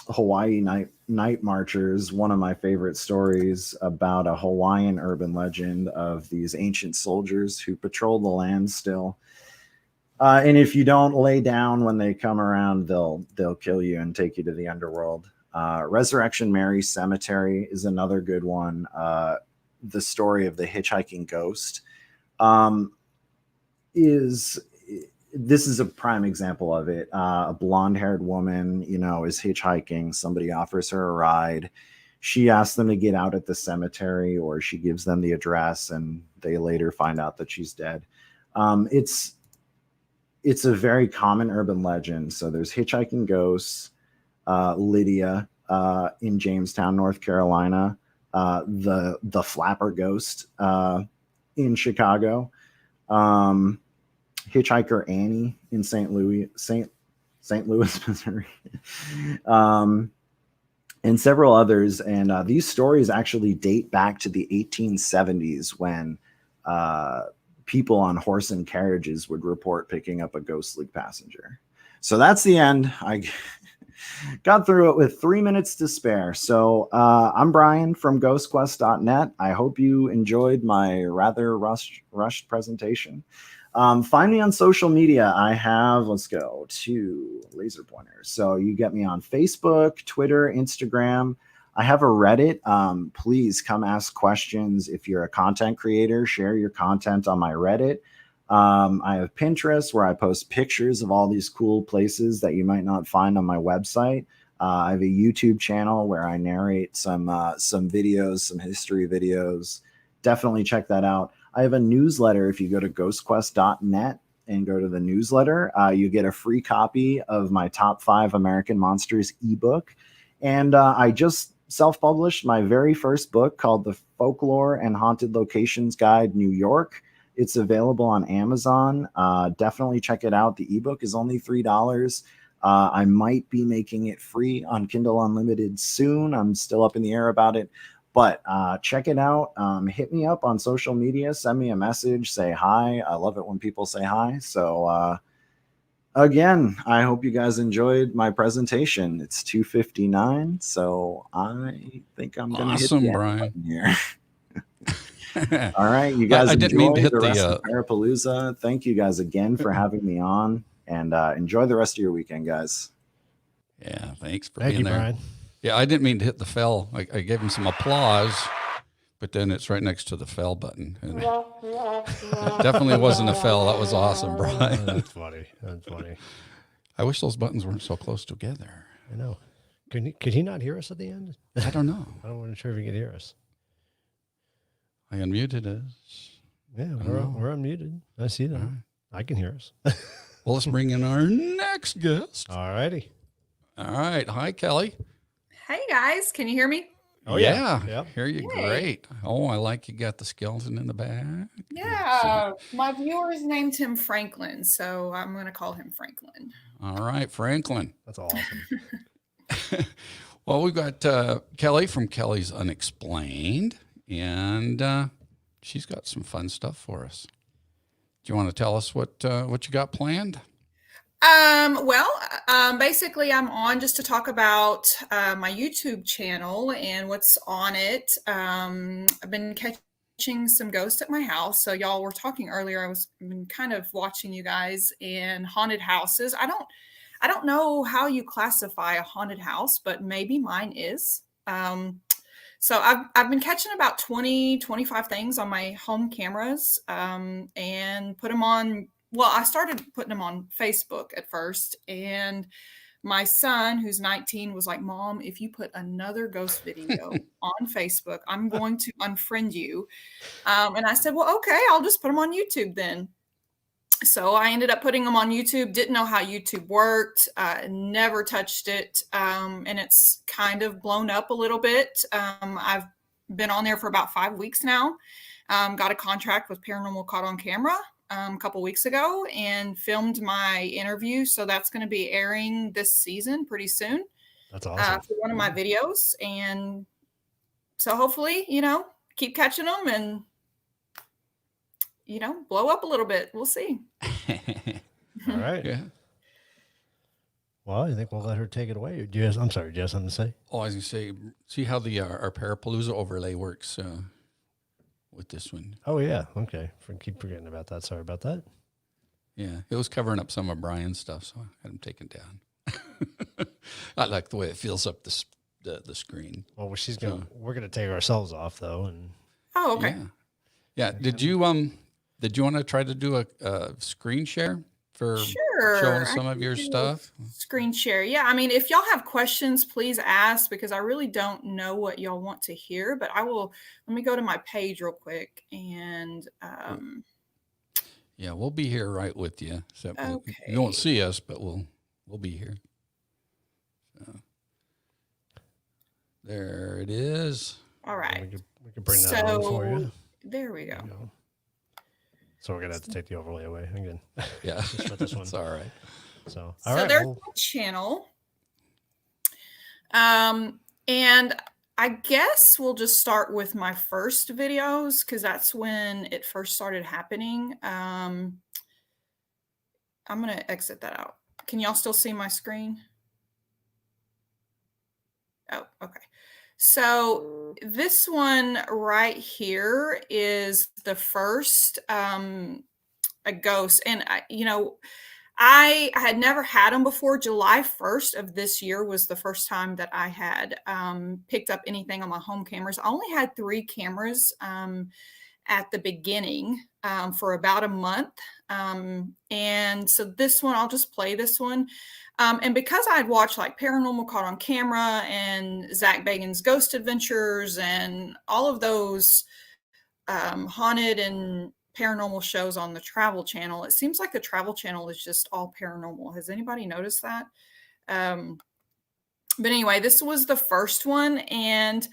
Hawaii night marchers, one of my favorite stories about a Hawaiian urban legend of these ancient soldiers who patrol the land still. And if you don't lay down when they come around, they'll kill you and take you to the underworld. Resurrection Mary Cemetery is another good one. The story of the hitchhiking ghost this is a prime example of it. A blonde-haired woman, is hitchhiking. Somebody offers her a ride. She asks them to get out at the cemetery, or she gives them the address, and they later find out that she's dead. It's a very common urban legend. So there's hitchhiking ghosts, Lydia in Jamestown, North Carolina, the Flapper ghost in Chicago, Hitchhiker Annie in St. Louis, Missouri, and several others. And these stories actually date back to the 1870s when people on horse and carriages would report picking up a ghostly passenger. So that's the end. I got through it with 3 minutes to spare. So I'm Brian from ghostquest.net. I hope you enjoyed my rather rushed presentation. Find me on social media. I have, let's go to laser pointers. So you get me on Facebook, Twitter, Instagram. I have a Reddit. Please come ask questions. If you're a content creator, share your content on my Reddit. I have Pinterest, where I post pictures of all these cool places that you might not find on my website. I have a YouTube channel where I narrate some videos, some history videos. Definitely check that out. I have a newsletter. If you go to ghostquest.net and go to the newsletter, you get a free copy of my Top 5 American Monsters ebook. And I just self-published my very first book called The Folklore and Haunted Locations Guide, New York. It's available on Amazon. Definitely check it out. The ebook is only $3. I might be making it free on Kindle Unlimited soon. I'm still up in the air about it. But check it out. Hit me up on social media. Send me a message. Say hi. I love it when people say hi. So again, I hope you guys enjoyed my presentation. It's 2:59, so I think I'm going to hit the end button here. All right, you guys I didn't mean to hit the rest of Parapalooza. Thank you guys again for having me on, and enjoy the rest of your weekend, guys. Yeah, thanks for being there. Brian. Yeah, I didn't mean to hit the fell. I gave him some applause, but then it's right next to the fell button. And definitely wasn't a fell. That was awesome, Brian. That's funny. That's funny. I wish those buttons weren't so close together. I know. Could he not hear us at the end? I don't know. I wasn't sure if he could hear us. I unmuted us. Yeah, we're unmuted. I see that. Right. I can hear us. Well, let's bring in our next guest. All righty. All right. Hi, Kelly. Hey, guys. Can you hear me? Oh, yeah. Yep. Hear you great. Oh, I like you got the skeleton in the back. Yeah. My viewers named him Franklin, so I'm going to call him Franklin. All right, Franklin. That's awesome. Well, we've got Kelly from Kelly's Unexplained, and she's got some fun stuff for us. Do you want to tell us what you got planned? Basically, I'm on just to talk about my YouTube channel and what's on it. I've been catching some ghosts at my house. So y'all were talking earlier. Been kind of watching you guys in haunted houses. I don't know how you classify a haunted house, but maybe mine is. So I've been catching about 20, 25 things on my home cameras and put them on. Well, I started putting them on Facebook at first, and my son, who's 19, was like, "Mom, if you put another ghost video on Facebook, I'm going to unfriend you." And I said, "Well, okay, I'll just put them on YouTube then." So I ended up putting them on YouTube. Didn't know how YouTube worked. Never touched it, and it's kind of blown up a little bit. I've been on there for about 5 weeks now. Got a contract with Paranormal Caught on Camera a couple weeks ago and filmed my interview. So that's going to be airing this season pretty soon. That's awesome. For one of my videos, and so hopefully, keep catching them and blow up a little bit. We'll see. All right. Yeah. Well, I think we'll let her take it away. I'm sorry, do you have something to say? Oh, I was going to say, see how the our Parapalooza overlay works with this one. Oh, yeah. Okay. Keep forgetting about that. Sorry about that. Yeah. It was covering up some of Brian's stuff, so I had him taken down. I like the way it fills up the screen. Well, we're gonna take ourselves off though, and Oh, okay. Yeah. Did you want to try to do a screen share for Sure. showing some of your stuff? Screen share. Yeah. I mean, if y'all have questions, please ask, because I really don't know what y'all want to hear, but let me go to my page real quick and, Yeah, we'll be here right with you. So Okay. you won't see us, but we'll be here. So, there it is. all right. we could bring that on for you. There we go. There you go. So we're gonna have to take the overlay away again. Yeah, Just for this one. it's all right. So There's my channel. And I guess we'll just start with my first videos because that's when it first started happening. I'm going to exit that out. Can y'all still see my screen? Oh, okay. So this one right here is the first a ghost. And, I had never had them before. July 1st of this year was the first time that I had picked up anything on my home cameras. I only had 3 cameras at the beginning for about a month. And so this one, I'll just play this one. And because I'd watched like Paranormal Caught on Camera and Zach Bagans' Ghost Adventures and all of those haunted and paranormal shows on the Travel Channel, it seems like the Travel Channel is just all paranormal. Has anybody noticed that? But anyway, this was the first one, and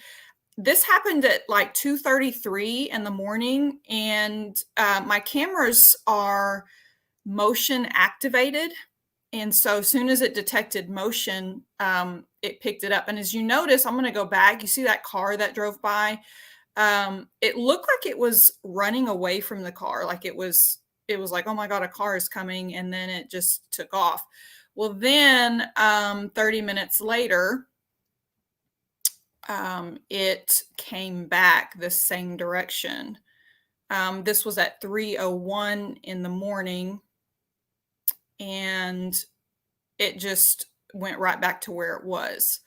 this happened at like 2:33 in the morning, and my cameras are motion activated. And so as soon as it detected motion, it picked it up. And as you notice, I'm going to go back. You see that car that drove by? It looked like it was running away from the car. Like it was like, oh my God, a car is coming. And then it just took off. Well, then 30 minutes later, it came back the same direction. This was at 3:01 in the morning. And it just went right back to where it was.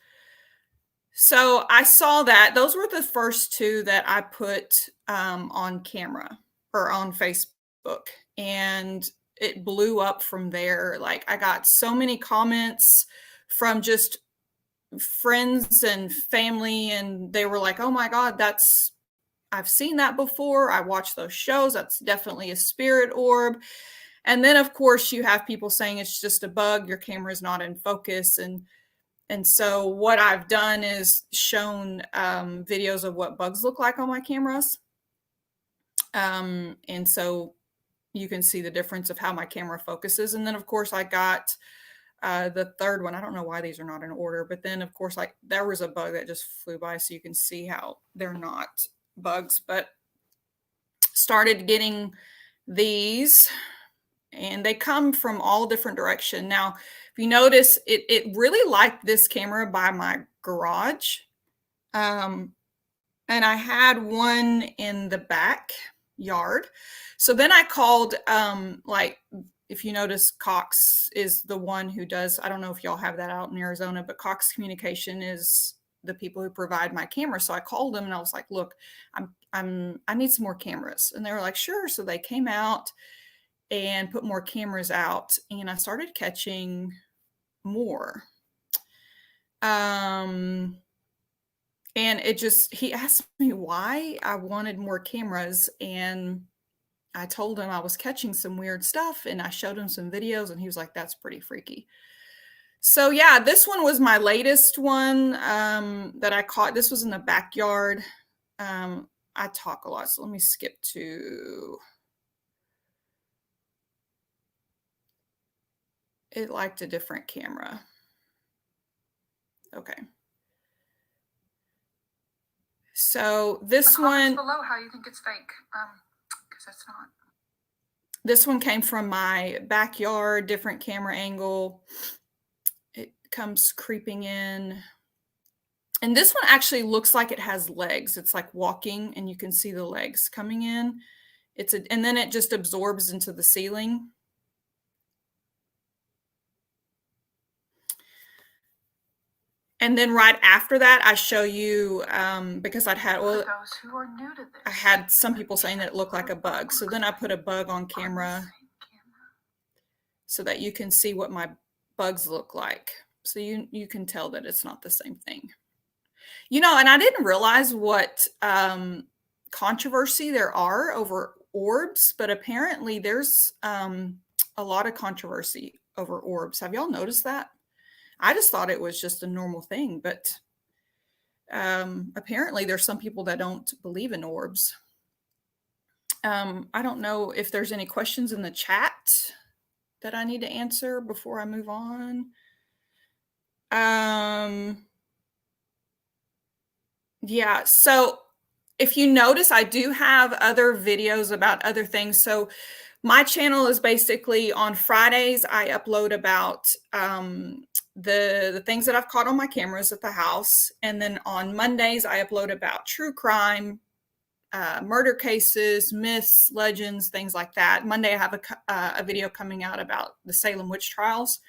So I saw that. Those were the first 2 that I put on camera or on Facebook. And it blew up from there. Like I got so many comments from just friends and family. And they were like, oh my God, I've seen that before. I watched those shows. That's definitely a spirit orb. And then, of course, you have people saying it's just a bug. Your camera is not in focus. And so what I've done is shown videos of what bugs look like on my cameras. And so you can see the difference of how my camera focuses. And then, of course, I got the third one. I don't know why these are not in order. But then, of course, like there was a bug that just flew by. So you can see how they're not bugs. But started getting these. and they come from all different direction. Now, if you notice, it really liked this camera by my garage. And I had one in the backyard. So then I called, like, if you notice, Cox is the one who does, I don't know if y'all have that out in Arizona, but Cox Communication is the people who provide my camera. So I called them and I was like, look, I need some more cameras. And they were like, sure. So they came out and put more cameras out, and I started catching more. And he asked me why I wanted more cameras, and I told him I was catching some weird stuff, and I showed him some videos, and he was like, that's pretty freaky. So yeah, this one was my latest one that I caught. This was in the backyard. I talk a lot, so let me skip to... It liked a different camera. Okay. So this one below how you think it's fake, because it's not. This one came from my backyard, different camera angle. It comes creeping in. And this one actually looks like it has legs. It's like walking, and you can see the legs coming in. And then it just absorbs into the ceiling. And then right after that, I show you, because I those who are new to this, I had some people saying that it looked like a bug. So then I put a bug on camera so that you can see what my bugs look like. So you can tell that it's not the same thing. And I didn't realize what controversy there are over orbs, but apparently there's a lot of controversy over orbs. Have y'all noticed that? I just thought it was just a normal thing, but apparently there's some people that don't believe in orbs. I don't know if there's any questions in the chat that I need to answer before I move on. Yeah, so if you notice, I do have other videos about other things. So my channel is basically on Fridays, I upload about the things that I've caught on my cameras at the house. And then on Mondays, I upload about true crime, murder cases, myths, legends, things like that. Monday, I have a video coming out about the Salem witch trials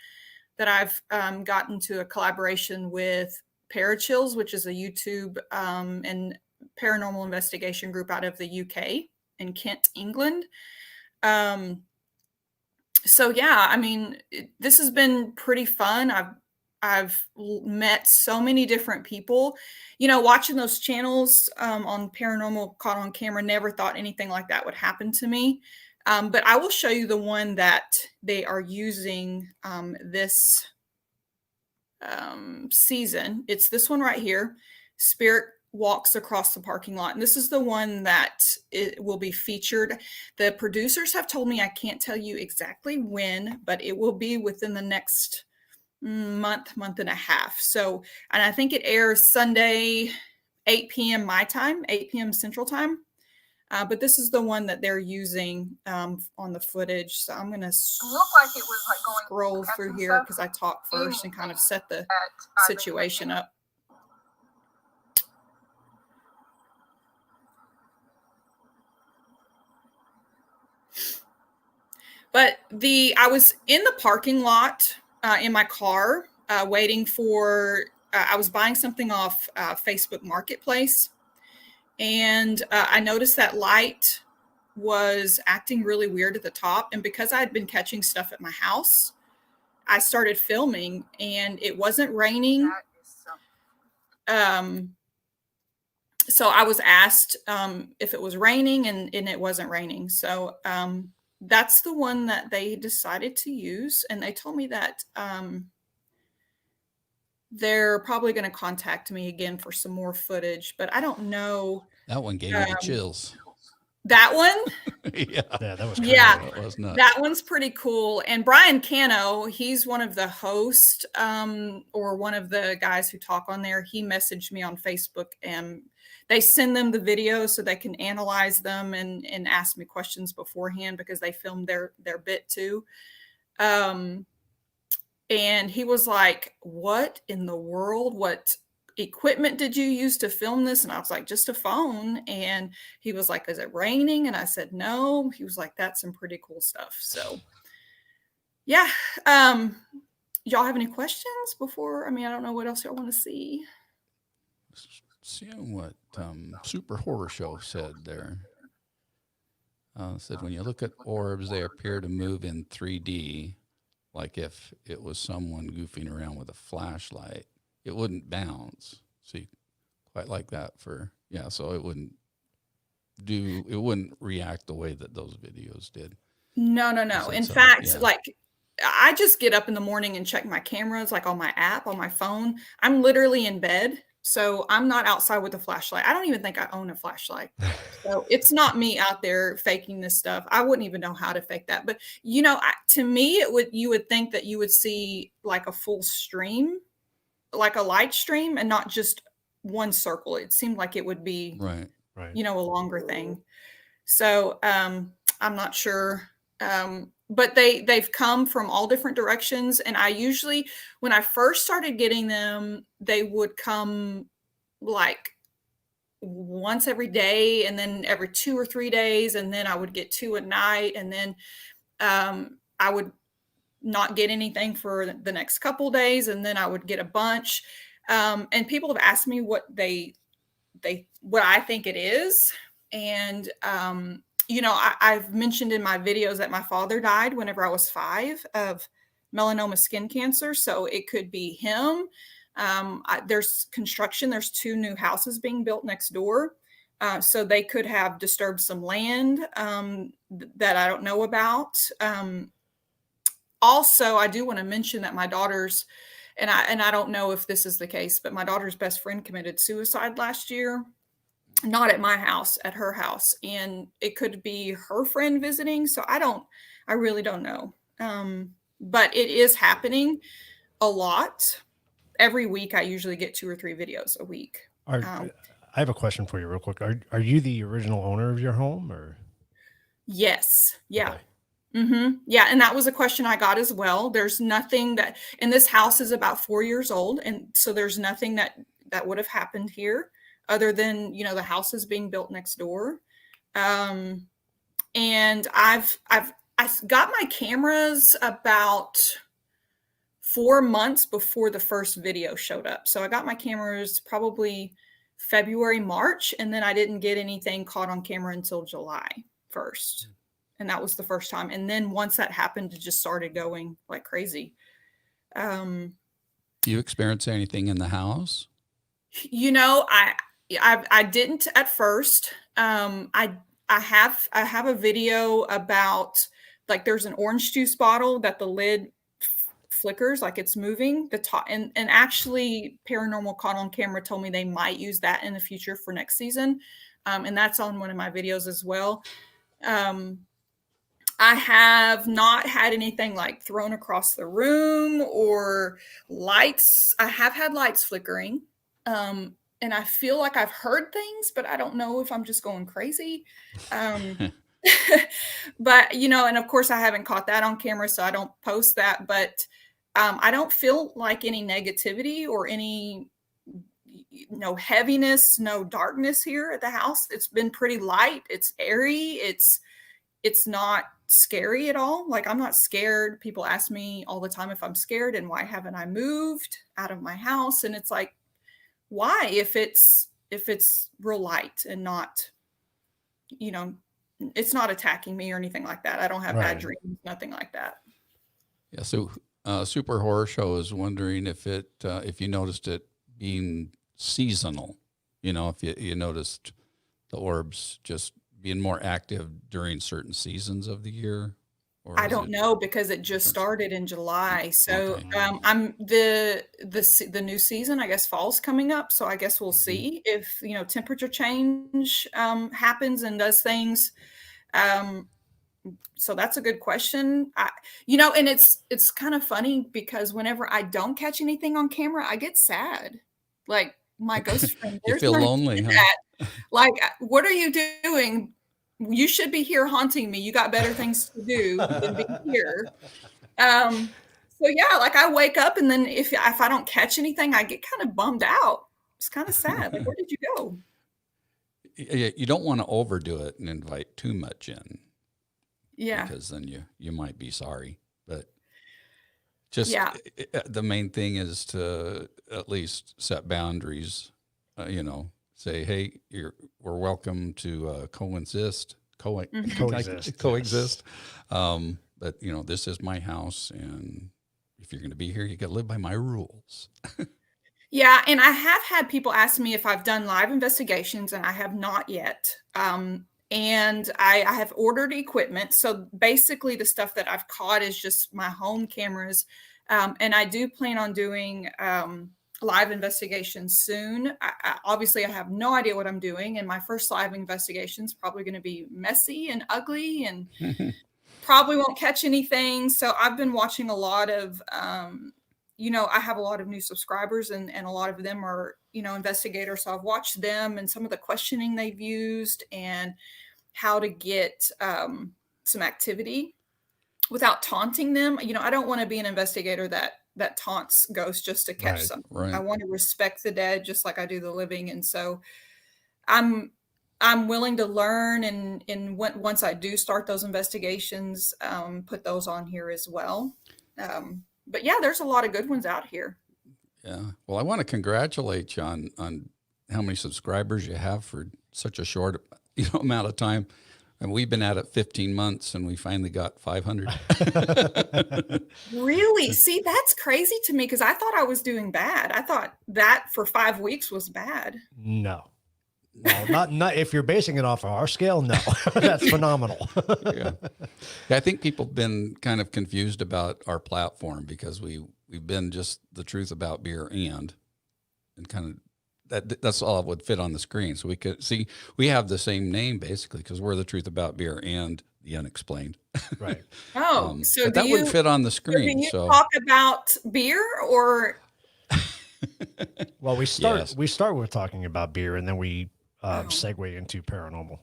that I've gotten to a collaboration with Parachills, which is a YouTube and paranormal investigation group out of the UK in Kent, England. So yeah, I mean, this has been pretty fun. I've met so many different people, watching those channels on Paranormal Caught on Camera. Never thought anything like that would happen to me. But I will show you the one that they are using this season. It's this one right here. Spirit walks across the parking lot. And this is the one that it will be featured. The producers have told me I can't tell you exactly when, but it will be within the next month and a half. So, and I think it airs Sunday, 8 p.m. my time, 8 p.m. Central Time. But this is the one that they're using on the footage. So I'm going to scroll through here because I talk first and kind of set the situation up. But I was in the parking lot in my car waiting for, I was buying something off Facebook Marketplace. And I noticed that light was acting really weird at the top. And because I had been catching stuff at my house, I started filming, and it wasn't raining. So I was asked if it was raining, and it wasn't raining. So that's the one that they decided to use. And they told me that they're probably going to contact me again for some more footage, but I don't know. That one gave me the chills. That one? Yeah. Yeah, that was Yeah. crazy. That was nuts. That one's pretty cool. And Brian Cano, he's one of the hosts, or one of the guys who talk on there. He messaged me on Facebook, and they send them the videos so they can analyze them and ask me questions beforehand because they filmed their bit too. And he was like, "What in the world? What equipment did you use to film this?" And I was like, "Just a phone." And he was like, "Is it raining?" And I said, "No." He was like, "That's some pretty cool stuff." So yeah. Y'all have any questions before? I mean, I don't know what else y'all want to see. Seeing what Super Horror Show said there. Said when you look at orbs, they appear to move in 3D, like if it was someone goofing around with a flashlight. It wouldn't bounce. So you quite like that so it wouldn't react the way that those videos did. No. In fact, like I just get up in the morning and check my cameras, like on my app, on my phone. I'm literally in bed. So I'm not outside with a flashlight. I don't even think I own a flashlight. So it's not me out there faking this stuff. I wouldn't even know how to fake that. But to me, you would think that you would see like a full stream, like a light stream, and not just one circle. It seemed like it would be right. A longer thing. So I'm not sure. But they've come from all different directions. And I usually, when I first started getting them, they would come like once every day, and then every 2 or 3 days. And then I would get 2 at night. And then I would not get anything for the next couple days. And then I would get a bunch. And people have asked me what what I think it is. And, I've mentioned in my videos that my father died whenever I was 5 of melanoma skin cancer. So it could be him. There's construction. There's 2 new houses being built next door. So they could have disturbed some land that I don't know about. Also, I do want to mention that my daughter's, and I don't know if this is the case, but my daughter's best friend committed suicide last year. Not at my house, at her house. And it could be her friend visiting. So I really don't know. But it is happening a lot. Every week, I usually get 2 or 3 videos a week. I have a question for you real quick. Are you the original owner of your home, or? Yes. Yeah. Okay. Yeah. And that was a question I got as well. There's nothing and this house is about 4 years old. And so there's nothing that would have happened here other than, the house is being built next door. And I got my cameras about 4 months before the first video showed up. So I got my cameras probably February, March, and then I didn't get anything caught on camera until July 1st. And that was the first time. And then once that happened, it just started going like crazy. Do you experience anything in the house? I didn't at first. I have a video about, like, there's an orange juice bottle that the lid flickers, like it's moving the top, and actually Paranormal caught on camera told me they might use that in the future for next season. And that's on one of my videos as well. I have not had anything like thrown across the room or lights. I have had lights flickering. And I feel like I've heard things, but I don't know if I'm just going crazy. But, and of course I haven't caught that on camera, so I don't post that. But I don't feel like any negativity or any, heaviness, no darkness here at the house. It's been pretty light. It's airy. It's not scary at all. Like, I'm not scared. People ask me all the time if I'm scared and why haven't I moved out of my house? And it's like, why, if it's real light and not, it's not attacking me or anything like that. I don't have bad dreams, nothing like that. Yeah. So Super Horror Show is wondering if you noticed it being seasonal, if you noticed the orbs just being more active during certain seasons of the year. Or I is don't it know because it just different? started in July. So Okay. I'm the new season, I guess fall's coming up. So I guess we'll Mhm. see if, temperature change happens and does things. Um, so that's a good question. And it's kind of funny because whenever I don't catch anything on camera, I get sad. Like my ghost friend, You there's feel my lonely, kid huh? at. Like, what are you doing? You should be here haunting me. You got better things to do than be here. So yeah, like I wake up and then if I don't catch anything, I get kind of bummed out. It's kind of sad. Like, where did you go? You don't want to overdo it and invite too much in Yeah. because then you might be sorry. But just Yeah. the main thing is to at least set boundaries. Say, hey, we're welcome to coexist, Coexist. coexist. But this is my house, and if you're going to be here, you got to live by my rules. Yeah, and I have had people ask me if I've done live investigations, and I have not yet. And I have ordered equipment. So basically, the stuff that I've caught is just my home cameras. And I do plan on doing live investigations soon. Obviously, I have no idea what I'm doing, and my first live investigation is probably going to be messy and ugly and probably won't catch anything. So I've been watching a lot of I have a lot of new subscribers and a lot of them are, investigators. So I've watched them and some of the questioning they've used and how to get some activity without taunting them. I don't want to be an investigator that taunts ghosts just to catch Right. something. Right. I want to respect the dead just like I do the living. And so I'm willing to learn and once I do start those investigations, put those on here as well. But yeah, there's a lot of good ones out here. Yeah. Well, I want to congratulate you on how many subscribers you have for such a short amount of time. And we've been at it 15 months and we finally got 500. Really? See, that's crazy to me because I thought I was doing bad. I thought that for 5 weeks was bad. No. Well, not if you're basing it off of our scale. No, that's phenomenal. Yeah. I think people have been kind of confused about our platform because we've been just the truth about beer and kind of that's all it would fit on the screen. So we could see we have the same name basically because we're the truth about beer and the unexplained. Right. Oh, so but that would fit on the do screen. you So talk about beer or? Well, we start Yes. with talking about beer, and then we segue into paranormal.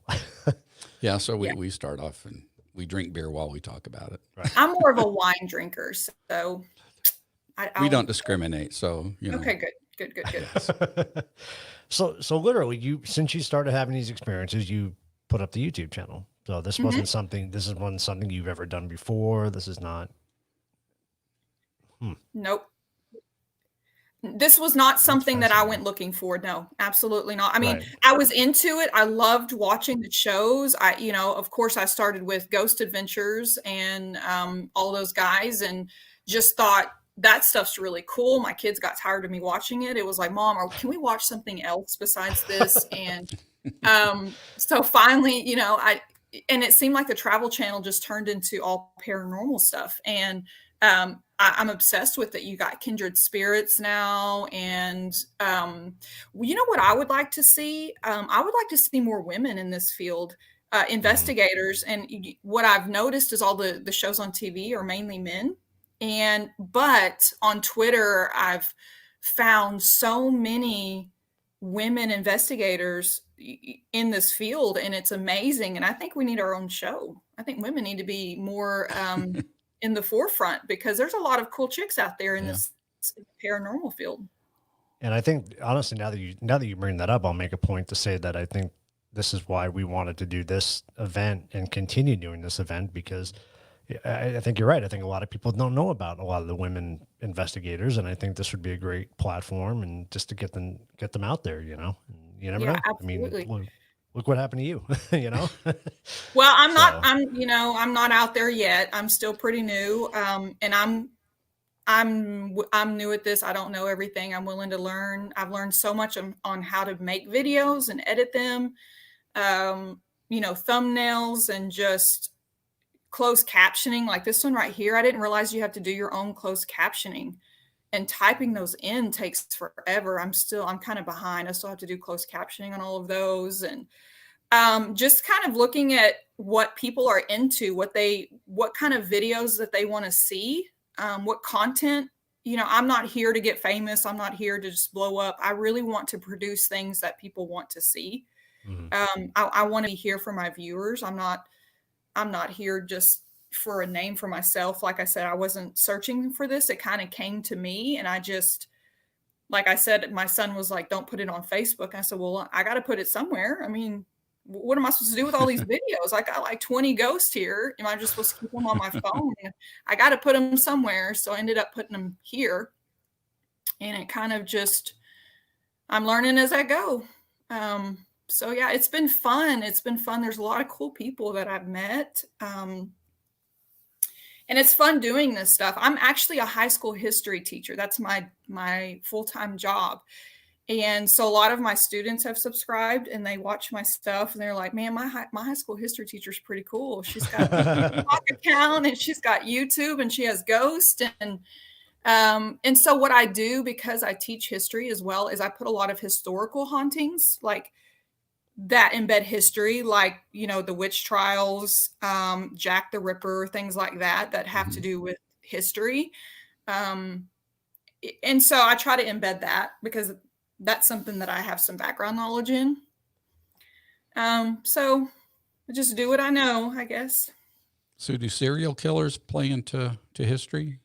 yeah, so we start off and we drink beer while we talk about it. Right. I'm more of a wine drinker, so We don't discriminate. So Okay, good. So literally, since you started having these experiences, you put up the YouTube channel. So this wasn't something. This wasn't something you've ever done before. This is not. Nope. This was not something that I went looking for. No, absolutely not. I mean, Right. I was into it. I loved watching the shows. Of course, I started with Ghost Adventures and all those guys and just thought that stuff's really cool. My kids got tired of me watching it. It was like, Mom, can we watch something else besides this? And so finally, and it seemed like the Travel Channel just turned into all paranormal stuff. And I'm obsessed with it. You got kindred spirits now. And what I would like to see? I would like to see more women in this field, investigators. And what I've noticed is all the shows on TV are mainly men. But on Twitter, I've found so many women investigators in this field, and it's amazing. And I think we need our own show. I think women need to be more in the forefront because there's a lot of cool chicks out there in this paranormal field. And I think honestly, now that you bring that up, I'll make a point to say that I think this is why we wanted to do this event and continue doing this event because I think you're right. I think a lot of people don't know about a lot of the women investigators, and I think this would be a great platform and just to get them out there. You never know. Absolutely. I mean, look what happened to you. Well, I'm not out there yet. I'm still pretty new, and I'm new at this. I don't know everything. I'm willing to learn. I've learned so much on how to make videos and edit them, thumbnails and just closed captioning, like this one right here. I didn't realize you have to do your own closed captioning, and typing those in takes forever. I'm kind of behind. I still have to do closed captioning on all of those. And just kind of looking at what people are into, what kind of videos that they want to see, what content. I'm not here to get famous. I'm not here to just blow up. I really want to produce things that people want to see. I want to be here for my viewers. I'm not here just for a name for myself. Like I said, I wasn't searching for this. It kind of came to me, and like I said, my son was like, don't put it on Facebook. I said, well, I got to put it somewhere. I mean, what am I supposed to do with all these videos? I got like 20 ghosts here. Am I just supposed to keep them on my phone? I got to put them somewhere. So I ended up putting them here, and it kind of I'm learning as I go. So yeah, it's been fun. There's a lot of cool people that I've met. And it's fun doing this stuff. I'm actually a high school history teacher. That's my full-time job. And so a lot of my students have subscribed, and they watch my stuff, and they're like, man, my high school history teacher is pretty cool. She's got a TikTok account, and she's got YouTube, and she has ghosts. And so what I do, because I teach history as well, is I put a lot of historical hauntings, like that embed history, like, the witch trials, Jack the Ripper, things like that have to do with history. And so I try to embed that because that's something that I have some background knowledge in. So I just do what I know, I guess. So do serial killers play into history?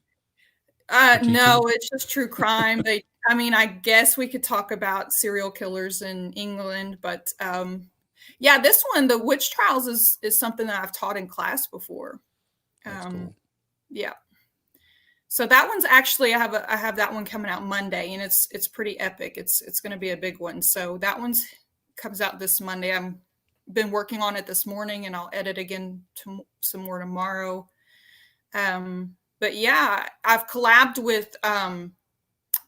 No, it's just true crime. I guess we could talk about serial killers in England, but yeah, this one, the witch trials, is something that I've taught in class before. That's cool. Yeah. So that one's actually, I have that one coming out Monday, and it's pretty epic. It's going to be a big one. So that one's comes out this Monday. I'm been working on it this morning, and I'll edit again some more tomorrow. But yeah, I've collabed with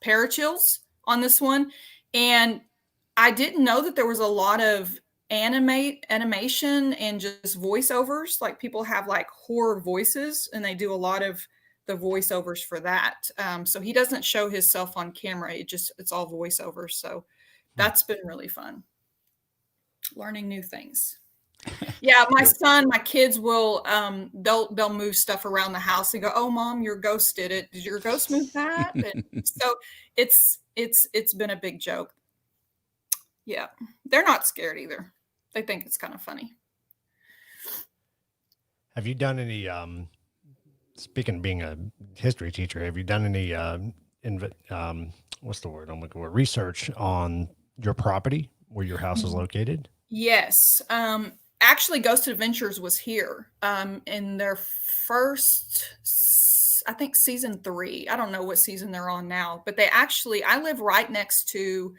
Parachills on this one, and I didn't know that there was a lot of animation and just voiceovers. Like, people have like horror voices, and they do a lot of the voiceovers for that. So he doesn't show himself on camera. It's all voiceovers. So that's been really fun. Learning new things. Yeah, my kids will, they'll move stuff around the house and go, "Oh, Mom, your ghost did it. Did your ghost move that?" And so it's been a big joke. Yeah, they're not scared either. They think it's kind of funny. Have you done any, speaking of being a history teacher, have you done any, what's the word I'm looking for? Research on your property where your house is located? Yes. Actually, Ghost Adventures was here in their first, I think, season 3. I don't know what season they're on now, but I live right next to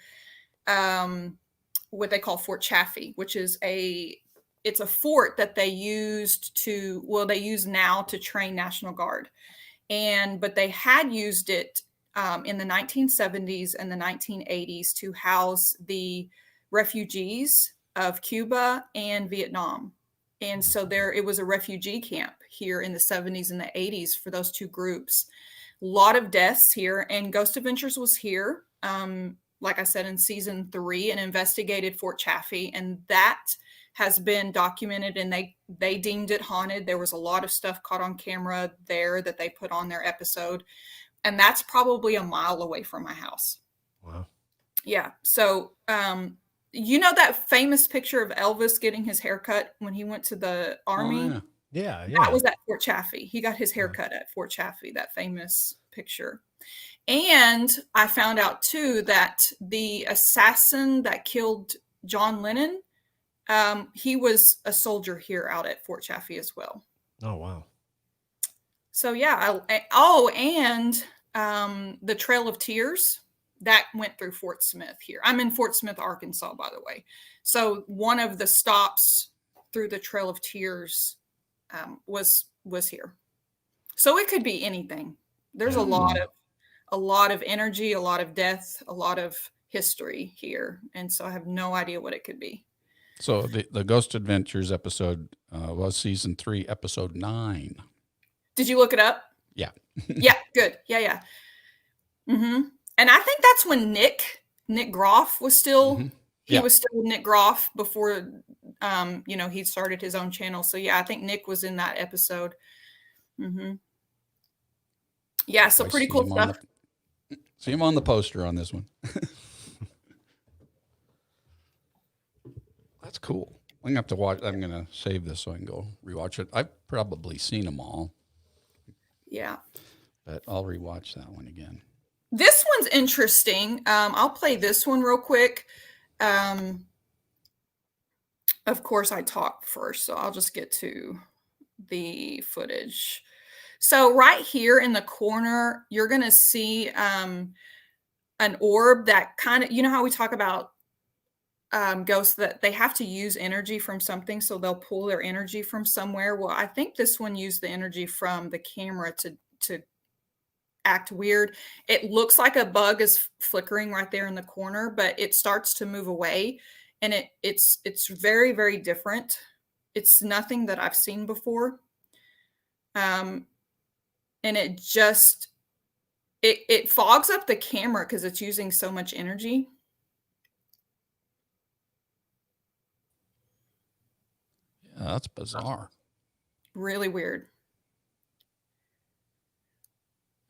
what they call Fort Chaffee, which is it's a fort that they use now to train National Guard. But they had used it in the 1970s and the 1980s to house the refugees of Cuba and Vietnam. And so it was a refugee camp here in the 70s and the 80s for those two groups. A lot of deaths here, and Ghost Adventures was here, like I said, in season 3, and investigated Fort Chaffee, and that has been documented, and they deemed it haunted. There was a lot of stuff caught on camera there that they put on their episode, and that's probably a mile away from my house. Wow. Yeah. So, that famous picture of Elvis getting his haircut when he went to the army? Oh, yeah. That was at Fort Chaffee. He got his haircut at Fort Chaffee, that famous picture. And I found out too that the assassin that killed John Lennon, he was a soldier here out at Fort Chaffee as well. Oh, wow. So yeah. And the Trail of Tears, that went through Fort Smith here. I'm in Fort Smith, Arkansas, by the way. So one of the stops through the Trail of Tears was here. So it could be anything. There's a lot of energy, a lot of death, a lot of history here. And so I have no idea what it could be. So the Ghost Adventures episode was season 3, episode 9. Did you look it up? Yeah. Yeah, good. Yeah. And I think that's when Nick Groff was still, he was still Nick Groff before, he started his own channel. So yeah, I think Nick was in that episode. Yeah, so pretty cool stuff. See him on the poster on this one. That's cool. I'm gonna have to watch. I'm gonna save this so I can go rewatch it. I've probably seen them all. Yeah, but I'll rewatch that one again. This one's interesting. I'll play this one real quick. Of course, I talk first, so I'll just get to the footage. So right here in the corner, you're going to see an orb that kind of, you know how we talk about ghosts that they have to use energy from something, so they'll pull their energy from somewhere. Well, I think this one used the energy from the camera to act weird. It looks like a bug is flickering right there in the corner, but it starts to move away, and it's very, very different. It's nothing that I've seen before. And it just it fogs up the camera because it's using so much energy. Yeah, that's bizarre. Really weird.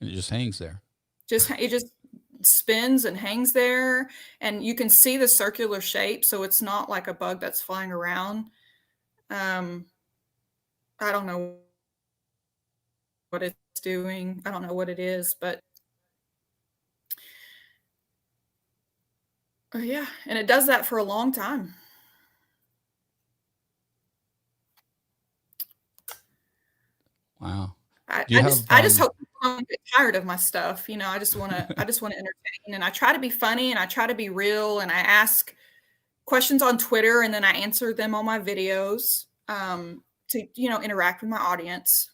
It just hangs there. It just spins and hangs there, and you can see the circular shape, so it's not like a bug that's flying around. I don't know what it's doing. I don't know what it is, but yeah, and it does that for a long time. Wow. I just hope people don't get tired of my stuff. I just want to entertain, and I try to be funny, and I try to be real, and I ask questions on Twitter, and then I answer them on my videos to interact with my audience.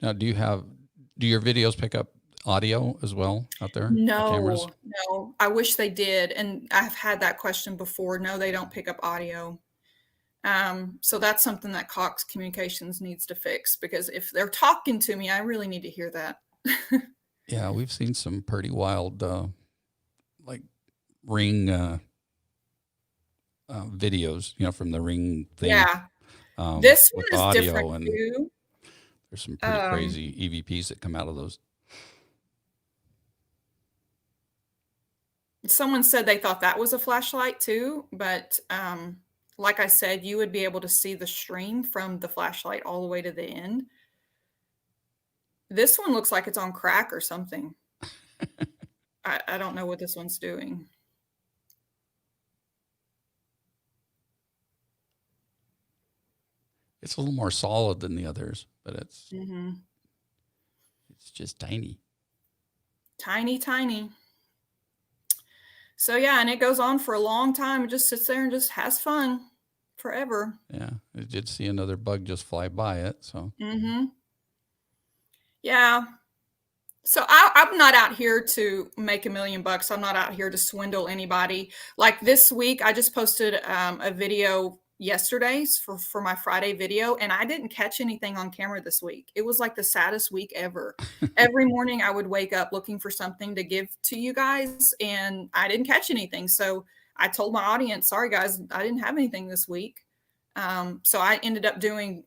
Now, do your videos pick up audio as well out there? No. I wish they did, and I've had that question before. No, they don't pick up audio. So that's something that Cox Communications needs to fix, because if they're talking to me, I really need to hear that. Yeah, we've seen some pretty wild, like Ring videos, from the Ring thing. Yeah, this one is different too. There's some pretty crazy EVPs that come out of those. Someone said they thought that was a flashlight too, but like I said, you would be able to see the stream from the flashlight all the way to the end. This one looks like it's on crack or something. I don't know what this one's doing. It's a little more solid than the others, but it's just tiny. Tiny. So yeah, and it goes on for a long time. It just sits there and just has fun forever. Yeah, I did see another bug just fly by it. So. Yeah. So I'm not out here to make $1 million. I'm not out here to swindle anybody. Like this week, I just posted a video yesterday for my Friday video, and I didn't catch anything on camera this week. It was like the saddest week ever. Every morning I would wake up looking for something to give to you guys, and I didn't catch anything. So I told my audience, sorry guys, I didn't have anything this week. So I ended up doing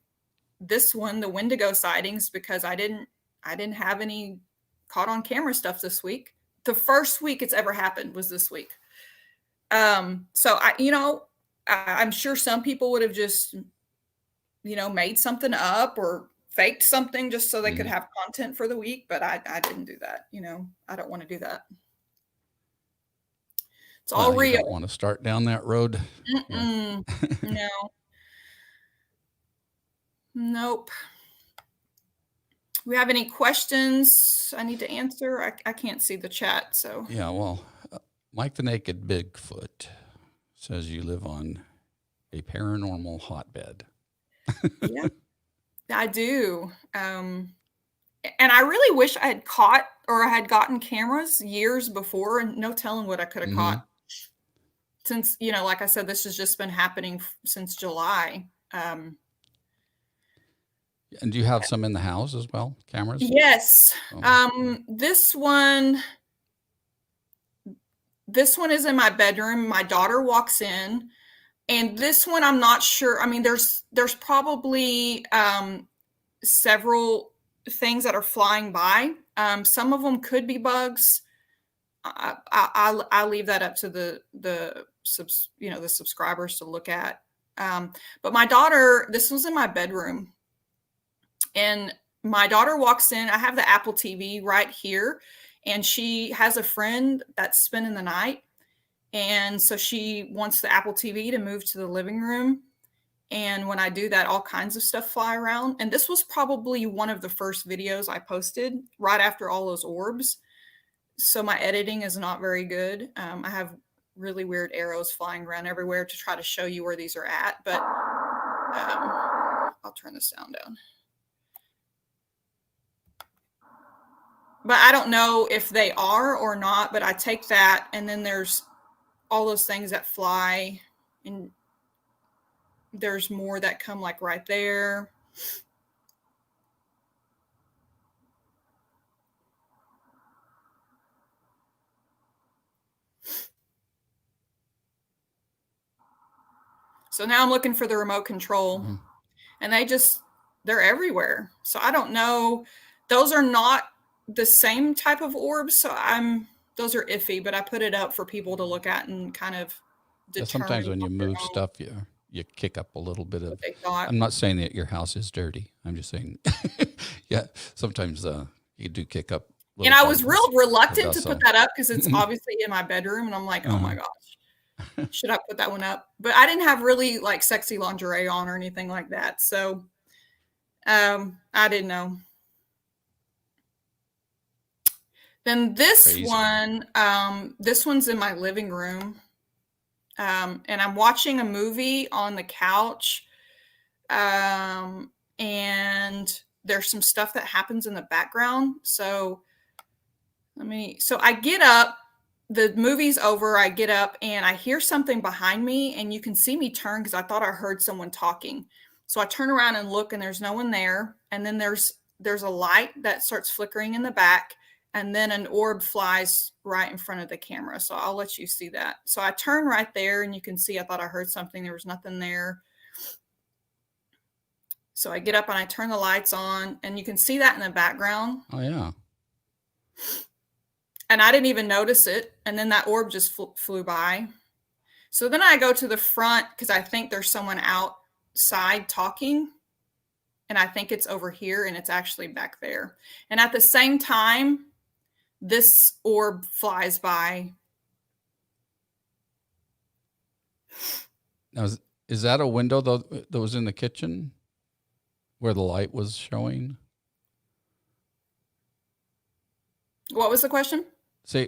this one, the Wendigo sightings, because I didn't have any caught on camera stuff this week. The first week it's ever happened was this week. So I'm sure some people would have just, made something up or faked something just so they could have content for the week. But I didn't do that. I don't want to do that. It's all real. You don't want to start down that road. No. Nope. We have any questions I need to answer? I can't see the chat. So yeah, well, Mike the Naked Bigfoot says you live on a paranormal hotbed. Yeah, I do. And I really wish I had gotten cameras years before, and no telling what I could have caught. since, you know, like I said, this has just been happening since July. And do you have some in the house as well? Cameras? Yes. Oh. This one is in my bedroom. My daughter walks in, and this one I'm not sure. I mean, there's probably several things that are flying by. Some of them could be bugs. I leave that up to the subscribers to look at. But my daughter, this was in my bedroom, and my daughter walks in. I have the Apple TV right here, and she has a friend that's spending the night. And so she wants the Apple TV to move to the living room. And when I do that, all kinds of stuff fly around. And this was probably one of the first videos I posted right after all those orbs. So my editing is not very good. I have really weird arrows flying around everywhere to try to show you where these are at. But I'll turn the sound down. But I don't know if they are or not, but I take that, and then there's all those things that fly, and there's more that come like right there. So now I'm looking for the remote control, and they're everywhere. So I don't know. Those are not the same type of orbs. So those are iffy, but I put it up for people to look at and kind of determine. Sometimes when you move stuff, you kick up a little bit of, I'm not saying that your house is dirty. I'm just saying, yeah, sometimes you do kick up. And I was real reluctant to put that up because it's obviously in my bedroom, and I'm like, oh my gosh, should I put that one up? But I didn't have really like sexy lingerie on or anything like that. So I didn't know. Then this one's in my living room. And I'm watching a movie on the couch. And there's some stuff that happens in the background. So I get up, the movie's over. I get up and I hear something behind me, and you can see me turn because I thought I heard someone talking. So I turn around and look, and there's no one there. And then there's a light that starts flickering in the back. And then an orb flies right in front of the camera. So I'll let you see that. So I turn right there, and you can see I thought I heard something. There was nothing there. So I get up and I turn the lights on, and you can see that in the background. Oh, yeah. And I didn't even notice it. And then that orb just flew by. So then I go to the front because I think there's someone outside talking. And I think it's over here, and it's actually back there. And at the same time, this orb flies by. Now, is that a window that was in the kitchen where the light was showing? What was the question? Say,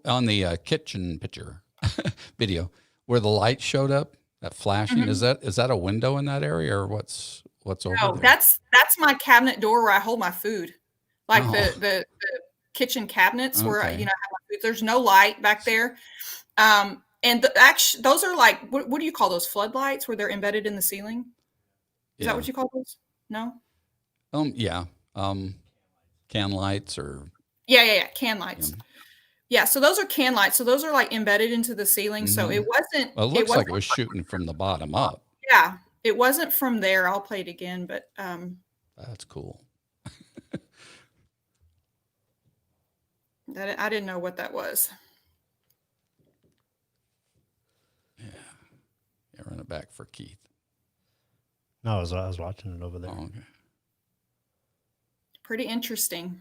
on the kitchen picture video where the light showed up, that flashing, is that a window in that area, or what's over there? That's my cabinet door where I hold my food. Like the kitchen cabinets where I have my food. There's no light back there. And those are like, what do you call those, floodlights where they're embedded in the ceiling? Is that what you call those? No? Yeah. Can lights or. Yeah. Can lights. Yeah. So those are can lights. So those are like embedded into the ceiling. So it wasn't. Well, it looks like it was shooting from the bottom up. Yeah. It wasn't from there. I'll play it again, but. That's cool. I didn't know what that was. Yeah, run it back for Keith. No, I was watching it over there. Oh, okay. Pretty interesting.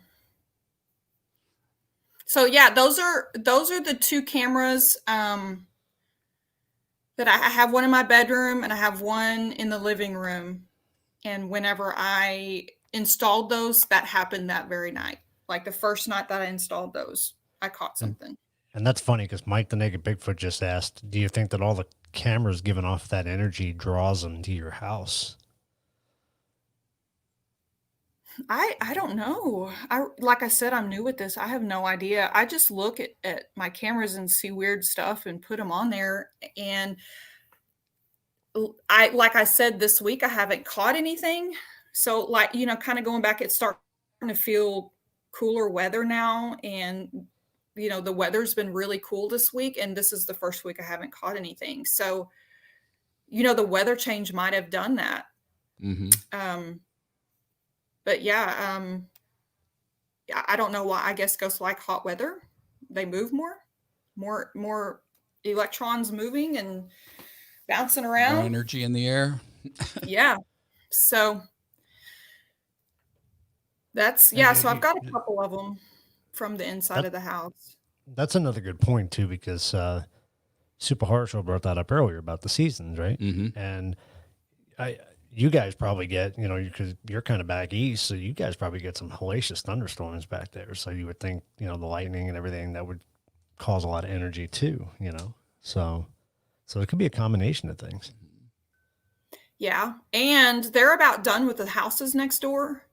So yeah, those are the two cameras that I have. One in my bedroom, and I have one in the living room. And whenever I installed those, that happened that very night. Like the first night that I installed those, I caught something. And that's funny because Mike the Naked Bigfoot just asked, do you think that all the cameras giving off that energy draws them to your house? I don't know. Like I said, I'm new with this. I have no idea. I just look at my cameras and see weird stuff and put them on there. And like I said, this week I haven't caught anything. So like, kind of going back, it's starting to feel cooler weather now. And, the weather's been really cool this week. And this is the first week I haven't caught anything. So, the weather change might have done that. But yeah, I don't know why. I guess ghosts like hot weather. They move more electrons moving and bouncing More around. energy in the air. Yeah. So that's, yeah. So I've got a couple of them from the inside of the house. That's another good point too, because Super Horror Show brought that up earlier about the seasons, right? And you guys probably get, because you're kind of back east, so you guys probably get some hellacious thunderstorms back there. So you would think, the lightning and everything, that would cause a lot of energy too, So it could be a combination of things. Yeah, and they're about done with the houses next door.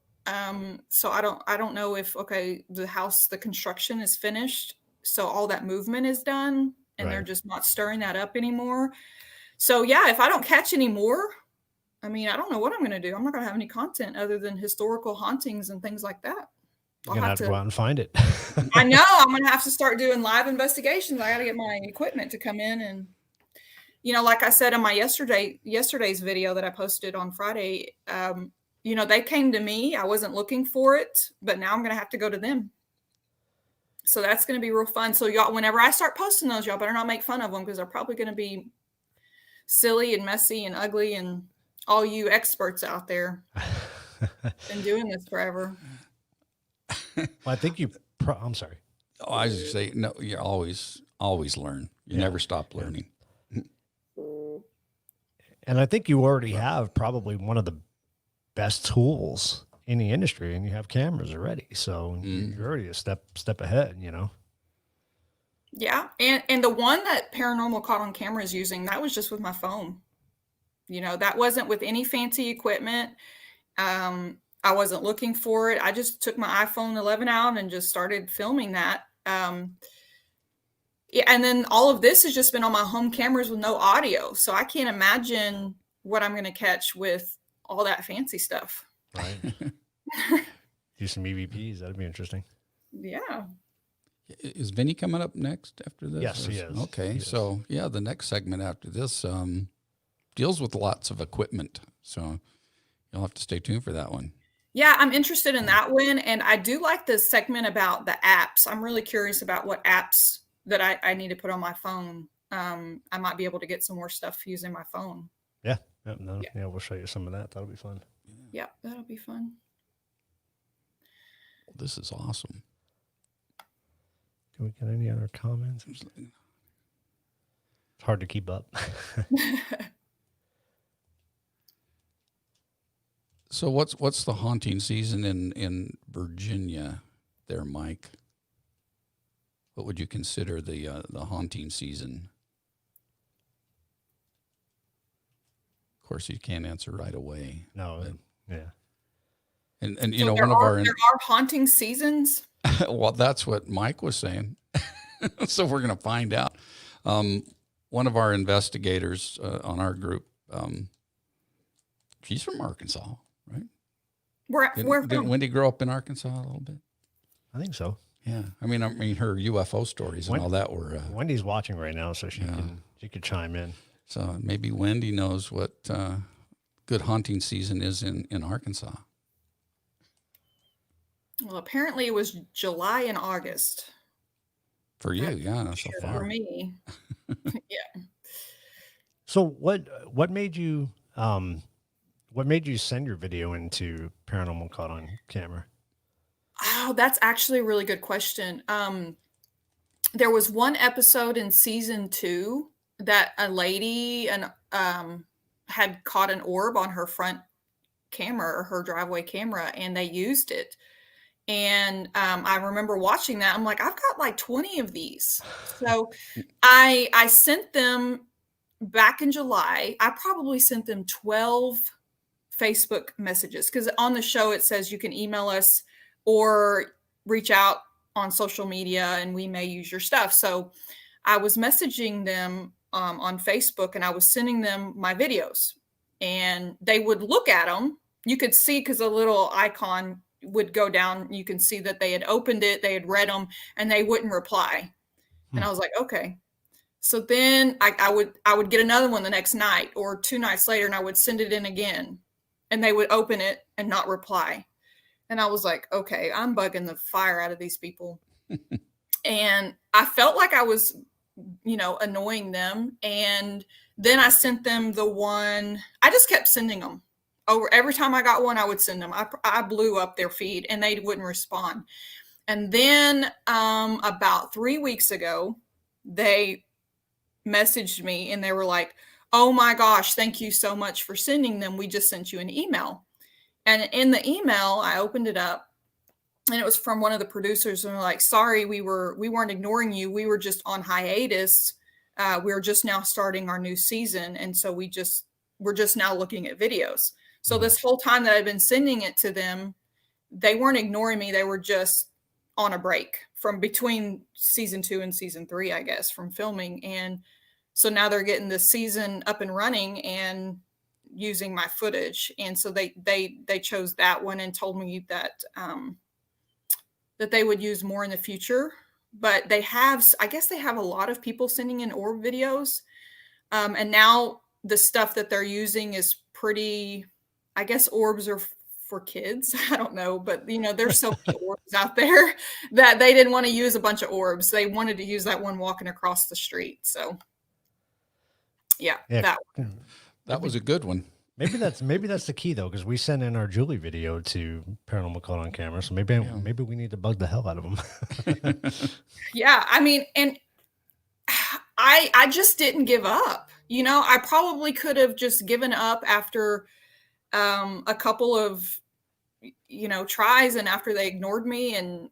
So I don't know if the construction is finished, so all that movement is done, and they're just not stirring that up anymore. So yeah, if I don't catch any more, I mean, I don't know what I'm going to do. I'm not going to have any content other than historical hauntings and things like that. You're going to have to go out and find it. I know. I'm going to have to start doing live investigations. I got to get my equipment to come in. And, like I said in my yesterday's video that I posted on Friday, they came to me. I wasn't looking for it, but now I'm going to have to go to them. So that's going to be real fun. So y'all, whenever I start posting those, y'all better not make fun of them, because they're probably going to be silly and messy and ugly, and all you experts out there been doing this forever. Well, I think I'm sorry. Oh, I was just say, no, you always learn. You never stop learning. And I think you already have probably one of the best tools in the industry, and you have cameras already. So you're already a step ahead, Yeah. And the one that Paranormal caught on camera is using, that was just with my phone. That wasn't with any fancy equipment. I wasn't looking for it. I just took my iPhone 11 out and just started filming that. Yeah, and then all of this has just been on my home cameras with no audio. So I can't imagine what I'm going to catch with all that fancy stuff. Right. Do some EVPs. That'd be interesting. Yeah. Is Vinny coming up next after this? Yes, he is. Okay. He is. So yeah, the next segment after this deals with lots of equipment. So you'll have to stay tuned for that one. Yeah, I'm interested in that one. And I do like the segment about the apps. I'm really curious about what apps that I need to put on my phone. I might be able to get some more stuff using my phone. Yeah. Yeah, we'll show you some of that. That'll be fun. Yeah, that'll be fun. Well, this is awesome. Can we get any other comments? It's hard to keep up. So what's the haunting season in Virginia there, Mike? What would you consider the haunting season? Of course, you can't answer right away. No, yeah. And so one of our there are haunting seasons. well, that's what Mike was saying. So we're going to find out. One of our investigators on our group, she's from Arkansas, right? Didn't Wendy grow up in Arkansas a little bit? I think so. Yeah, I mean, her UFO stories and all that were. Wendy's watching right now, so she could chime in. So maybe Wendy knows what good hunting season is in Arkansas. Well, apparently it was July and August. For you, yeah, so far. For me, yeah. So what made you send your video into Paranormal Caught on Camera? Oh, that's actually a really good question. There was one episode in season 2 that a lady had caught an orb on her front camera, or her driveway camera, and they used it. And I remember watching that. I'm like, I've got like 20 of these. So I sent them back in July. I probably sent them 12 Facebook messages, because on the show it says you can email us or reach out on social media and we may use your stuff. So I was messaging them on Facebook, and I was sending them my videos, and they would look at them. You could see, because a little icon would go down. You can see that they had opened it, they had read them, and they wouldn't reply. And I was like, okay. So then I would get another one the next night or 2 nights later, and I would send it in again, and they would open it and not reply. And I was like, okay, I'm bugging the fire out of these people. And I felt like I was, annoying them. And then I sent them the one, I just kept sending them over. Every time I got one, I would send them. I blew up their feed, and they wouldn't respond. And then about 3 weeks ago, they messaged me and they were like, oh my gosh, thank you so much for sending them. We just sent you an email. And in the email, I opened it up, and it was from one of the producers, and they're like, sorry, we weren't ignoring you. We were just on hiatus. We were just now starting our new season. And so we're just now looking at videos. So this whole time that I've been sending it to them, they weren't ignoring me. They were just on a break from between season 2 and season 3, I guess, from filming. And so now they're getting this season up and running and using my footage. And so they chose that one and told me that that they would use more in the future. But I guess they have a lot of people sending in orb videos. And now the stuff that they're using is pretty, I guess orbs are for kids. I don't know, but there's so many orbs out there that they didn't want to use a bunch of orbs. They wanted to use that one walking across the street. So yeah. That was a good one. Maybe that's the key though, because we sent in our Julie video to Paranormal Caught on Camera, so maybe we need to bug the hell out of them. Yeah, I mean, and I just didn't give up. I probably could have just given up after a couple of tries, and after they ignored me, and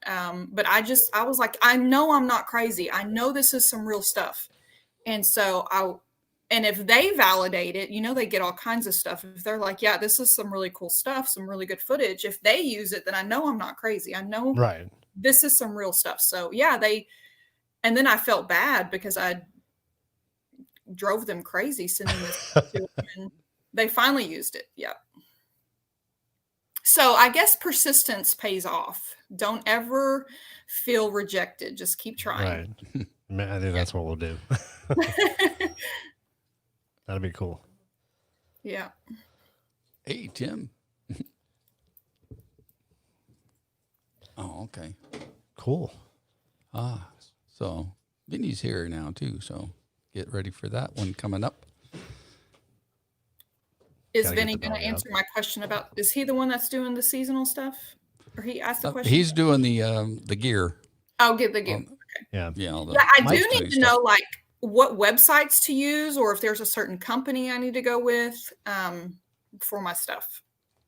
but I was like, I know I'm not crazy. I know this is some real stuff, and so and if they validate it, they get all kinds of stuff. If they're like, yeah, this is some really cool stuff, some really good footage. If they use it, then I know I'm not crazy. I know this is some real stuff. So yeah, and then I felt bad because I drove them crazy sending this to them, and they finally used it. Yeah. So I guess persistence pays off. Don't ever feel rejected. Just keep trying. Right. I think that's what we'll do. That'd be cool. Yeah. Hey, Tim. Oh, okay. Cool. So Vinny's here now too. So get ready for that one coming up. Is Vinny going to answer my question about, is he the one that's doing the seasonal stuff? Or he asked the question? He's doing the gear. Oh, get the gear. Okay. Yeah. I do need to know what websites to use, or if there's a certain company I need to go with for my stuff.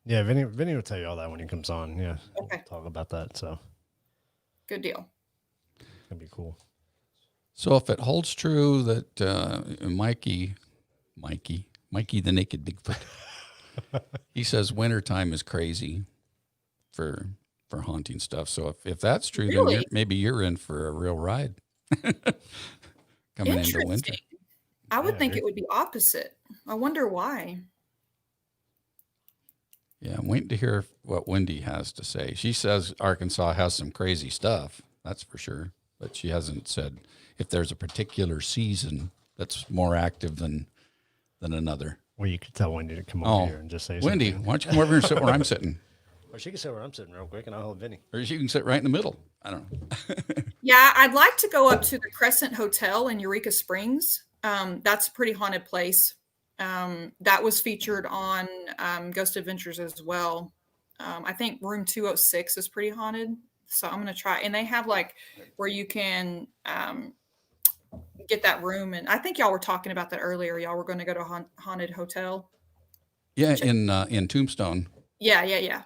Yeah, Vinny will tell you all that when he comes on. Yeah. Okay. We'll talk about that. So good deal. That'd be cool. So if it holds true that Mikey the Naked Bigfoot, he says wintertime is crazy for haunting stuff. So if that's true, then maybe you're in for a real ride. Coming into winter. I would think it would be opposite. I wonder why. Yeah, I'm waiting to hear what Wendy has to say. She says Arkansas has some crazy stuff, that's for sure. But she hasn't said if there's a particular season that's more active than another. Well, you could tell Wendy to come over here and just say Wendy, something. why don't you come over here and sit where I'm sitting? Or she can sit where I'm sitting real quick, and I'll hold Vinny. Or she can sit right in the middle. I don't know. Yeah, I'd like to go up to the Crescent Hotel in Eureka Springs. That's a pretty haunted place. That was featured on Ghost Adventures as well. I think room 206 is pretty haunted. So I'm going to try. And they have where you can get that room. And I think y'all were talking about that earlier. Y'all were going to go to a haunted hotel. Yeah, in Tombstone. Yeah.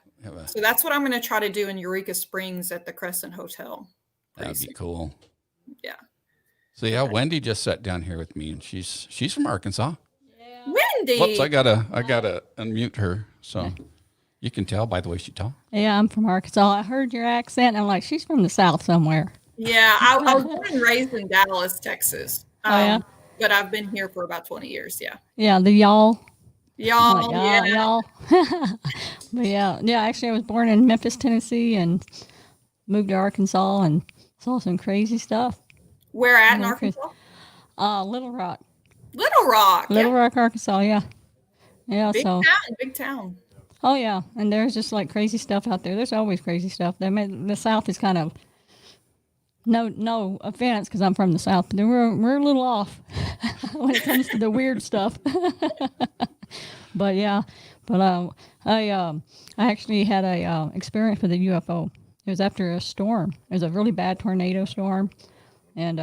So that's what I'm going to try to do in Eureka Springs at the Crescent Hotel. That'd be cool. Yeah. So yeah, Wendy just sat down here with me, and she's from Arkansas. Yeah. Wendy. Whoops, I gotta unmute her. So you can tell by the way she talks. Yeah, I'm from Arkansas. I heard your accent. I'm like, she's from the South somewhere. Yeah, I was born and raised in Dallas, Texas. Oh, yeah? But I've been here for about 20 years. Yeah. Yeah, the y'all. Y'all, Like, yeah, yeah. y'all. But yeah. Actually, I was born in Memphis, Tennessee, and moved to Arkansas and saw some crazy stuff. Where at in Really Arkansas? Little Rock, Little Rock. Little Yeah. Rock, Arkansas. Yeah. Big So. town, big town. Oh yeah, and there's just like crazy stuff out there. There's always crazy stuff. The South is kind of no offense because I'm from the South, but we're a little off when it comes to the weird stuff. But I actually had a experience with a UFO. It was after a storm. It was a really bad tornado storm, and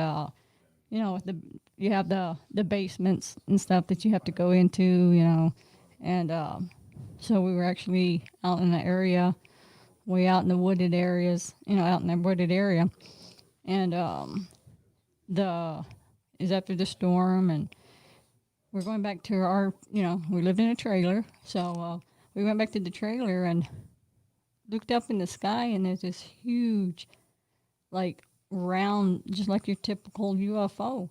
you have the basements and stuff that you have to go into, and so we were actually out in the area, way out in the wooded areas, out in the wooded area, and is after the storm, and we're going back to our, we lived in a trailer, so we went back to the trailer and looked up in the sky, and there's this huge, like round, just like your typical UFO,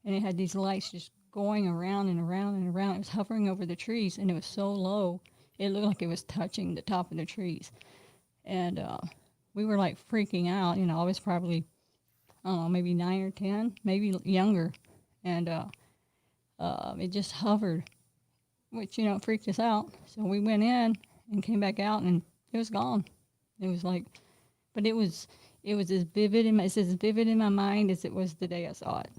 and it had these lights just going around and around and around. It was hovering over the trees, and it was so low, it looked like it was touching the top of the trees, and we were like freaking out. I was probably, I don't know, maybe 9 or 10, maybe younger, and it just hovered, which freaked us out. So we went in and came back out, and it was gone. It was like, but it was as vivid it's as vivid in my mind as it was the day I saw it.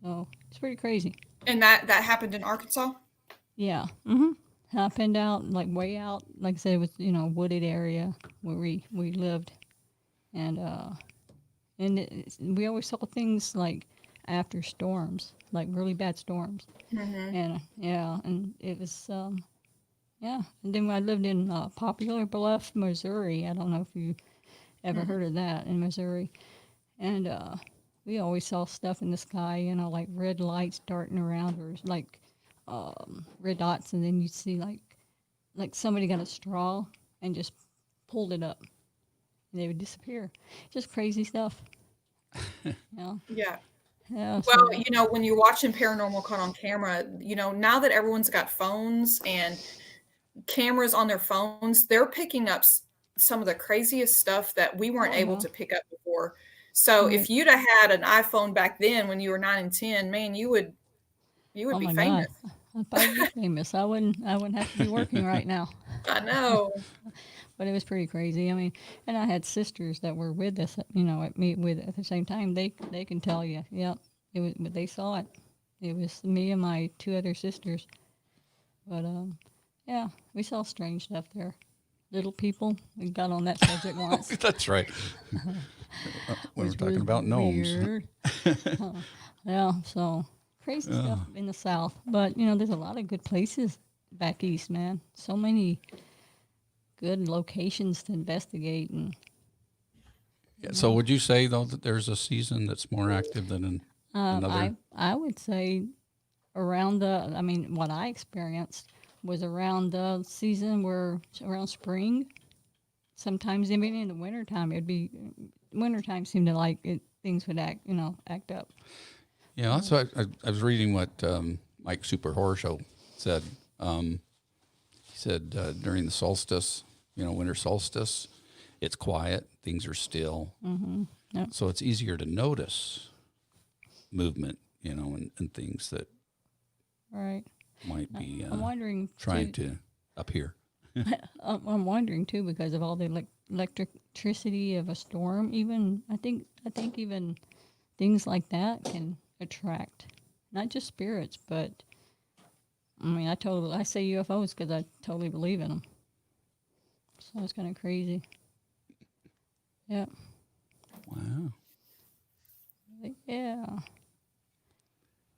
So it's pretty crazy. And that happened in Arkansas? Yeah. Mm-hmm. I pinned out, like way out, like I said, it was, wooded area where we lived. And we always saw things like after storms, like really bad storms. And and it was, And then I lived in Poplar Bluff, Missouri. I don't know if you ever heard of that in Missouri. And we always saw stuff in the sky, like red lights darting around, or like red dots, and then you'd see like somebody got a straw and just pulled it up, and they would disappear. Just crazy stuff. Yeah. Yeah. Well, when you're watching Paranormal Caught on Camera, now that everyone's got phones and cameras on their phones, they're picking up some of the craziest stuff that we weren't able to pick up before. So if you'd have had an iPhone back then when you were 9 and 10, man, you would be famous. God. I'd probably be famous. I wouldn't have to be working right now. I know. But it was pretty crazy. I mean, and I had sisters that were with us, at the same time. They can tell you, it was, but they saw it. It was me and my 2 other sisters. But we saw strange stuff there. Little people. We got on that subject once. That's right. We were talking about gnomes. So crazy stuff in the South. But, there's a lot of good places back east, man. So many good locations to investigate. And So would you say, though, that there's a season that's more active than another? I would say around what I experienced was around the season around spring. Sometimes even in the wintertime, wintertime seemed to like it, things would act up. Yeah, that's what I was reading what Mike Super Horror Show said. He said during the solstice, winter solstice, it's quiet, things are still. Mm-hmm. Yep. So it's easier to notice movement, and things that right might be I'm wondering trying to appear. I'm wondering too, because of all the electricity of a storm. Even I think even things like that can attract not just spirits, but I say UFOs because I totally believe in them. So it's kind of crazy. Yeah. Wow. Yeah.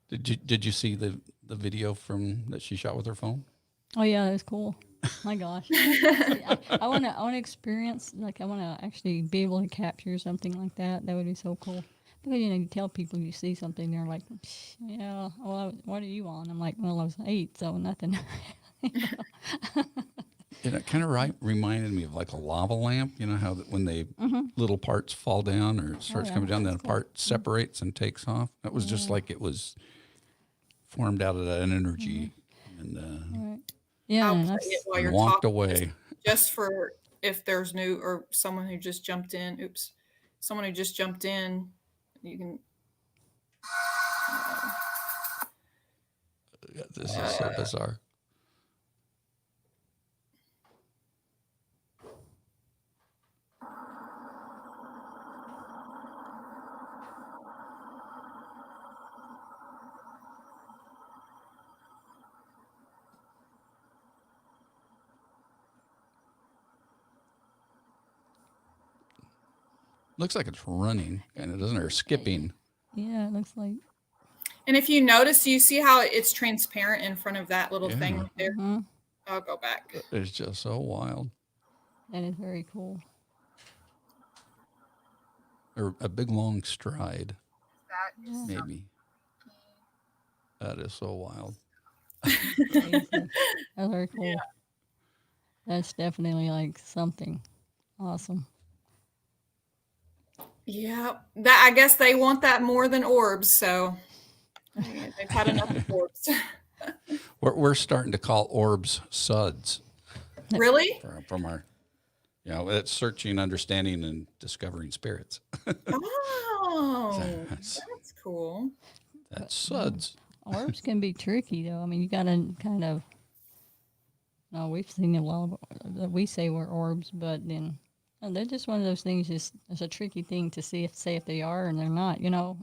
Did you see the video that she shot with her phone? Oh yeah, that was cool. My gosh. I want to experience, I want to actually be able to capture something like that. That would be so cool. Because, you tell people you see something, they're like, yeah, well, what are you on? I'm like, well, I was 8, so nothing. It kind of reminded me of like a lava lamp. You know how when they little parts fall down or it starts yeah, coming down, then a that's cool. part separates and takes off. That was just like it was formed out of that energy and Right. Yeah, I'll and play I've, it while and you're walked talking, away. just for if there's new or someone who just jumped in. Oops, someone who just jumped in. You can. This is so bizarre. Looks like it's running, kind of, doesn't it? Or skipping. yeah, it looks like. And if you notice, you see how it's transparent in front of that little thing Yeah. right there. Mhm. I'll go back. It's just so wild. That is very cool. Or a big long stride, That is maybe. That is so wild. Crazy. That's very cool. That's definitely like something awesome. Yeah, that I guess they want that more than orbs, so they've had enough of orbs. We're starting to call orbs suds Really? from our, it's searching, understanding, and discovering spirits. Oh, That's that's cool. suds. Orbs can be tricky though. I mean, you got to kind of. No, we've seen a lot of that we say we're orbs, but then they're just one of those things. Just it's a tricky thing to say if they are and they're not. You know.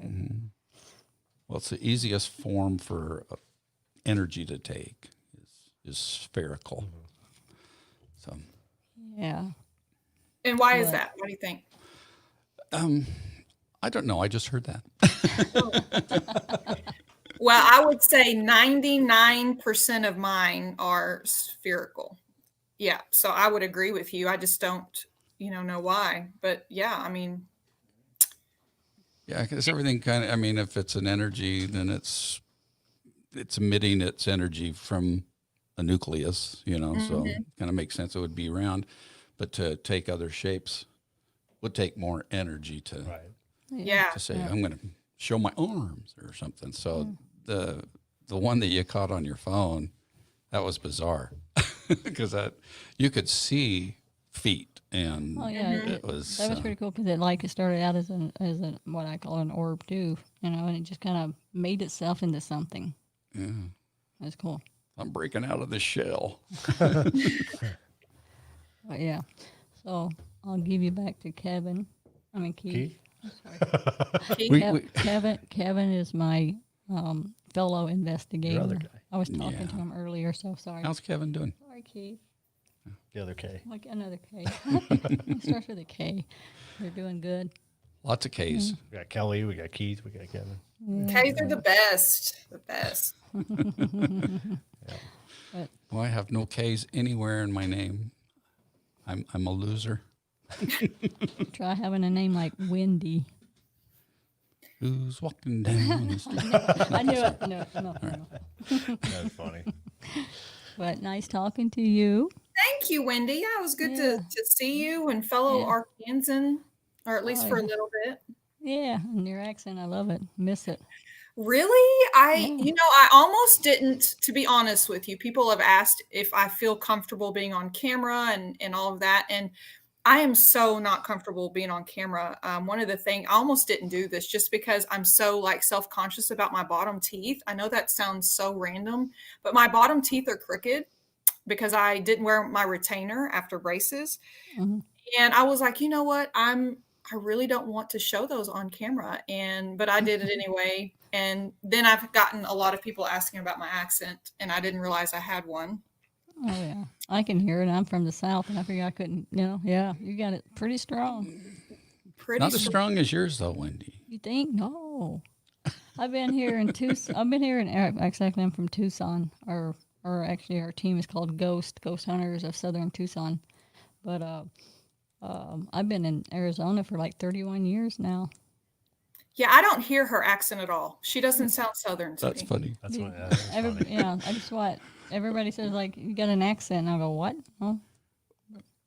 Well, it's the easiest form for energy to take is spherical. So, Yeah. And why is But- that? What do you think? I don't know. I just heard that. Well, I would say 99% of mine are spherical. Yeah, so I would agree with you. I just don't, know why. But yeah, I mean, Yeah, because everything kind of. I mean, if it's an energy, then it's emitting its energy from a nucleus. So kind of makes sense. It would be round, but to take other shapes would take more energy to Right. yeah. to say I'm going to show my arms or something. So the one that you caught on your phone, that was bizarre because that you could see feet and Oh yeah. it was That was pretty cool because it started out as an what I call an orb too, and it just kind of made itself into something. yeah. That's cool. I'm breaking out of the shell. But yeah, so I'll give you back to Kevin. I mean Keith. Keith? Keith? Kevin is my fellow investigator. other guy. I was talking Yeah. to him earlier, so sorry. How's Kevin doing? Sorry, Keith. The other K. Like another K. It starts with a K. They're doing good. Lots of K's. We got Kelly, we got Keith, we got Kevin. K's are the best. The best. Well, I have no K's anywhere in my name. I'm a loser. Try having a name like Wendy. Who's walking down the street? I knew it. No. That's funny. But nice talking to you. Thank you, Wendy. Yeah, it was good Yeah. to see you and fellow Yeah. Arkansan, or at least Oh, for a yeah. little bit. Yeah, and your accent, I love it. Miss it. Really? Yeah. I almost didn't, to be honest with you. People have asked if I feel comfortable being on camera and all of that. And I am so not comfortable being on camera. One of the things, I almost didn't do this just because I'm so like self-conscious about my bottom teeth. I know that sounds so random, but my bottom teeth are crooked because I didn't wear my retainer after braces. Mhm. And I was like, you know what? I really don't want to show those on camera. But I did it anyway. And then I've gotten a lot of people asking about my accent, and I didn't realize I had one. Oh, yeah. I can hear it. I'm from the South, and I figured I couldn't, yeah, you got it pretty strong. Pretty Not as strong. strong as yours, though, Wendy. You think? No. I've been here in Tucson. I've been here actually, I'm from Tucson, or actually our team is called Ghost Hunters of Southern Tucson. But I've been in Arizona for like 31 years now. Yeah, I don't hear her accent at all. She doesn't sound Southern to That's me. funny. That's funny. That's funny. Yeah, I just what everybody says like you got an accent, and I go what? Oh,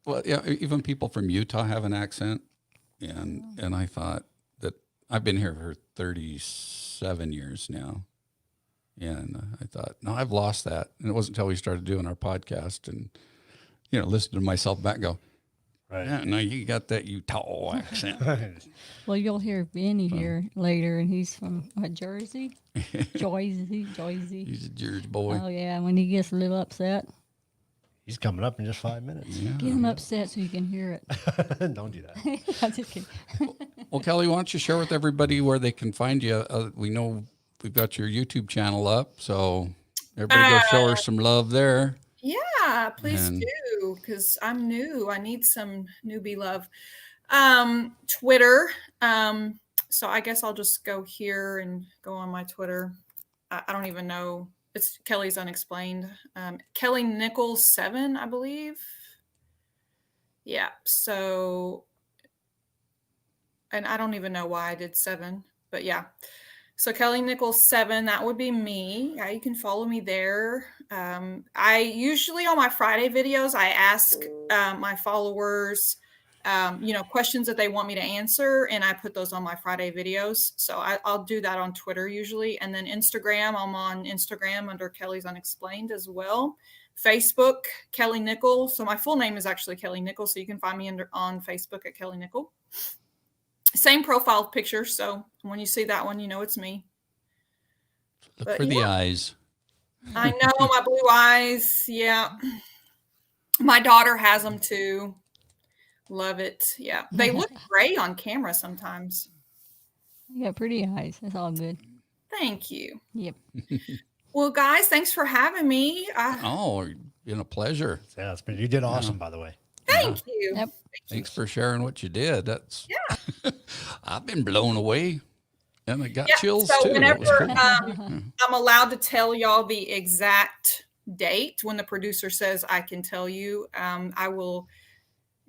Well, yeah, even people from Utah have an accent, and I thought that I've been here for 37 years now, and I thought, no, I've lost that. And it wasn't until we started doing our podcast and listened to myself back, and go, Right. yeah, no, you got that Utah accent. Well, you'll hear Benny here later, and he's from Jersey, Jersey. He's a Jersey boy. Oh yeah, when he gets a little upset, He's coming up in just 5 minutes. Yeah. get him upset so you can hear it. Don't do that. I'm just kidding. Well, Kelly, why don't you share with everybody where they can find you? We know we've got your YouTube channel up, so everybody go show her some love there. Yeah, please And- do, because I'm new. I need some newbie love. Twitter. So I guess I'll just go here and go on my Twitter. I don't even know. It's Kelly's Unexplained. Kelly Nickell 7, I believe. Yeah. So, and I don't even know why I did 7, but yeah. So Kelly Nickell 7, that would be me. Yeah, you can follow me there. I usually on my Friday videos, I ask my followers, questions that they want me to answer, and I put those on my Friday videos. So I'll do that on Twitter usually, and then Instagram. I'm on Instagram under Kelly's Unexplained as well. Facebook, Kelly Nickell. So my full name is actually Kelly Nickell, so you can find me on Facebook at Kelly Nickell. Same profile picture, so when you see that one, you know it's me. Look But for the yeah. eyes. I know my blue eyes. Yeah. My daughter has them too. Love it. Yeah. They look gray on camera sometimes. You got pretty eyes. That's all good. Thank you. Yep. Well, guys, thanks for having me. Oh, been a pleasure. Yeah, you did awesome, by the way. Thank you. Yep. Thanks for sharing what you did. That's I've been blown away, and I got Yeah, chills so too. That was whenever cool. I'm allowed to tell y'all the exact date when the producer says I can tell you, I will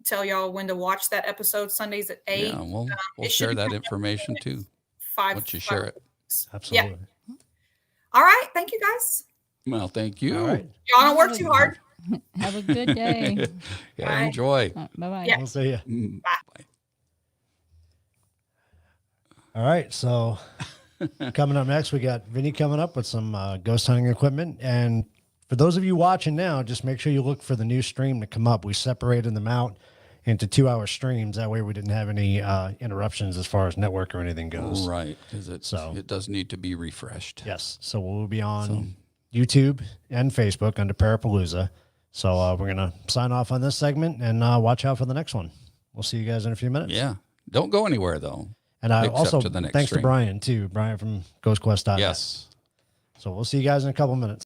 tell y'all when to watch that episode. Sundays at 8. Yeah, we'll it should share be that coming up information in the too. 5. Once you share it. Absolutely. All right. Thank you, guys. Well, thank you. All right. Y'all don't work too hard. Have a good day. Yeah, Bye. enjoy. Bye bye. Yeah. We'll see you. Bye. All right. So coming up next, we got Vinny coming up with some ghost hunting equipment. And for those of you watching now, just make sure you look for the new stream to come up. We separated them out into 2-hour streams. That way we didn't have any interruptions as far as network or anything goes. Right, because it does need to be refreshed. Yes. So we'll be on YouTube and Facebook under Parapalooza. So we're going to sign off on this segment and watch out for the next one. We'll see you guys in a few minutes. Yeah. Don't go anywhere though. And I Except also, to the next thanks stream. to Brian too. Brian from GhostQuest.net. Yes. So we'll see you guys in a couple minutes.